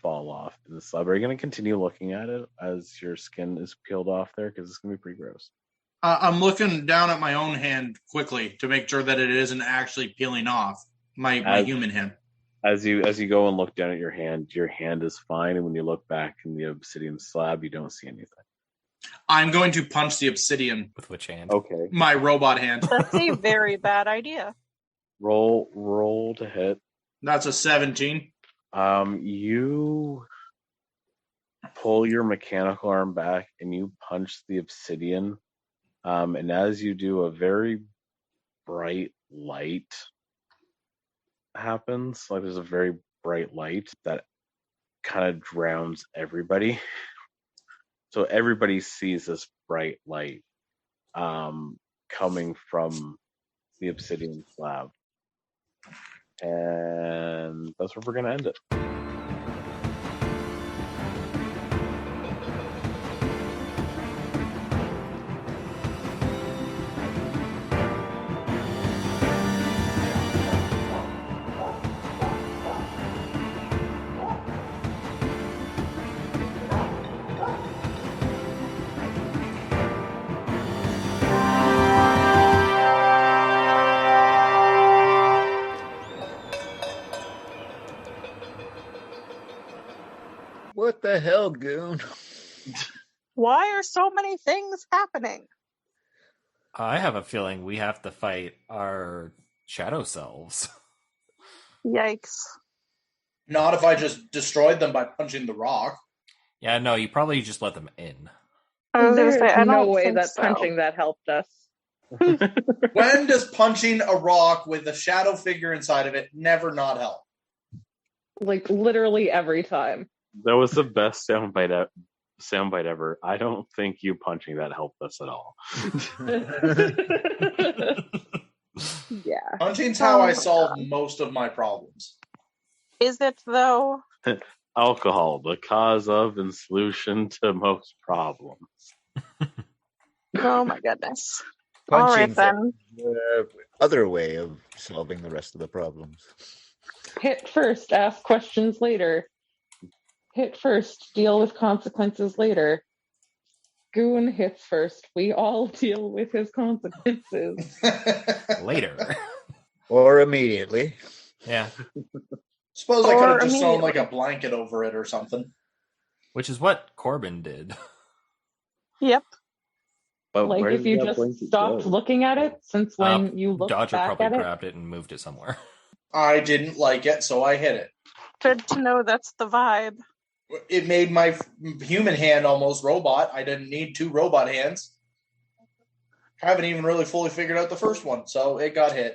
Speaker 4: fall off in the slab. Are you going to continue looking at it as your skin is peeled off there? Because it's going to be pretty gross.
Speaker 5: I'm looking down at my own hand quickly to make sure that it isn't actually peeling off my human hand.
Speaker 4: As you go and look down at your hand is fine, and when you look back in the obsidian slab, you don't see anything.
Speaker 5: I'm going to punch the obsidian.
Speaker 1: With which hand?
Speaker 4: Okay.
Speaker 5: My robot hand.
Speaker 3: That's a very bad idea.
Speaker 4: Roll to hit.
Speaker 5: That's a 17.
Speaker 4: You pull your mechanical arm back and you punch the obsidian. And as you do, a very bright light happens. There's a very bright light that kind of drowns everybody. So everybody sees this bright light coming from the obsidian slab. And that's where we're going to end it.
Speaker 6: What the hell, Goon?
Speaker 3: Why are so many things happening?
Speaker 1: I have a feeling we have to fight our shadow selves.
Speaker 3: Yikes.
Speaker 5: Not if I just destroyed them by punching the rock.
Speaker 1: Yeah, no, you probably just let them in.
Speaker 3: I was going to
Speaker 2: There's
Speaker 3: say, I
Speaker 2: no
Speaker 3: don't
Speaker 2: way
Speaker 3: think
Speaker 2: that
Speaker 3: so.
Speaker 2: punching that helped us.
Speaker 5: When does punching a rock with a shadow figure inside of it never not help?
Speaker 2: Like, literally every time.
Speaker 4: That was the best soundbite ever. I don't think you punching that helped us at all.
Speaker 2: Yeah.
Speaker 5: Punching's how
Speaker 3: Oh
Speaker 5: I
Speaker 3: my
Speaker 5: solve
Speaker 3: God.
Speaker 5: most of my problems.
Speaker 3: Is it, though?
Speaker 4: Alcohol, the cause of and solution to most problems.
Speaker 3: Oh my goodness. All right,
Speaker 6: Punching's
Speaker 3: then.
Speaker 6: the other way of solving the rest of the problems.
Speaker 2: Hit first, ask questions later. Hit first, deal with consequences later. Goon hits first. We all deal with his consequences.
Speaker 1: Later.
Speaker 6: Or immediately.
Speaker 1: Yeah.
Speaker 5: Suppose I could
Speaker 3: Or
Speaker 5: have just thrown like
Speaker 3: immediately.
Speaker 5: a blanket over it or something.
Speaker 1: Which is what Corbin did.
Speaker 3: Yep.
Speaker 4: But
Speaker 2: Like,
Speaker 4: where
Speaker 2: if
Speaker 4: did
Speaker 2: you
Speaker 4: that
Speaker 2: just
Speaker 4: blanket
Speaker 2: stopped
Speaker 4: go?
Speaker 2: looking at it, since when you looked
Speaker 1: Dodger
Speaker 2: back
Speaker 1: probably
Speaker 2: at it.
Speaker 1: grabbed it and moved it somewhere.
Speaker 5: I didn't like it, so I hit it.
Speaker 3: Good to know that's the vibe.
Speaker 5: It made my human hand almost robot. I didn't need two robot hands. Haven't even really fully figured out the first one, so it got hit.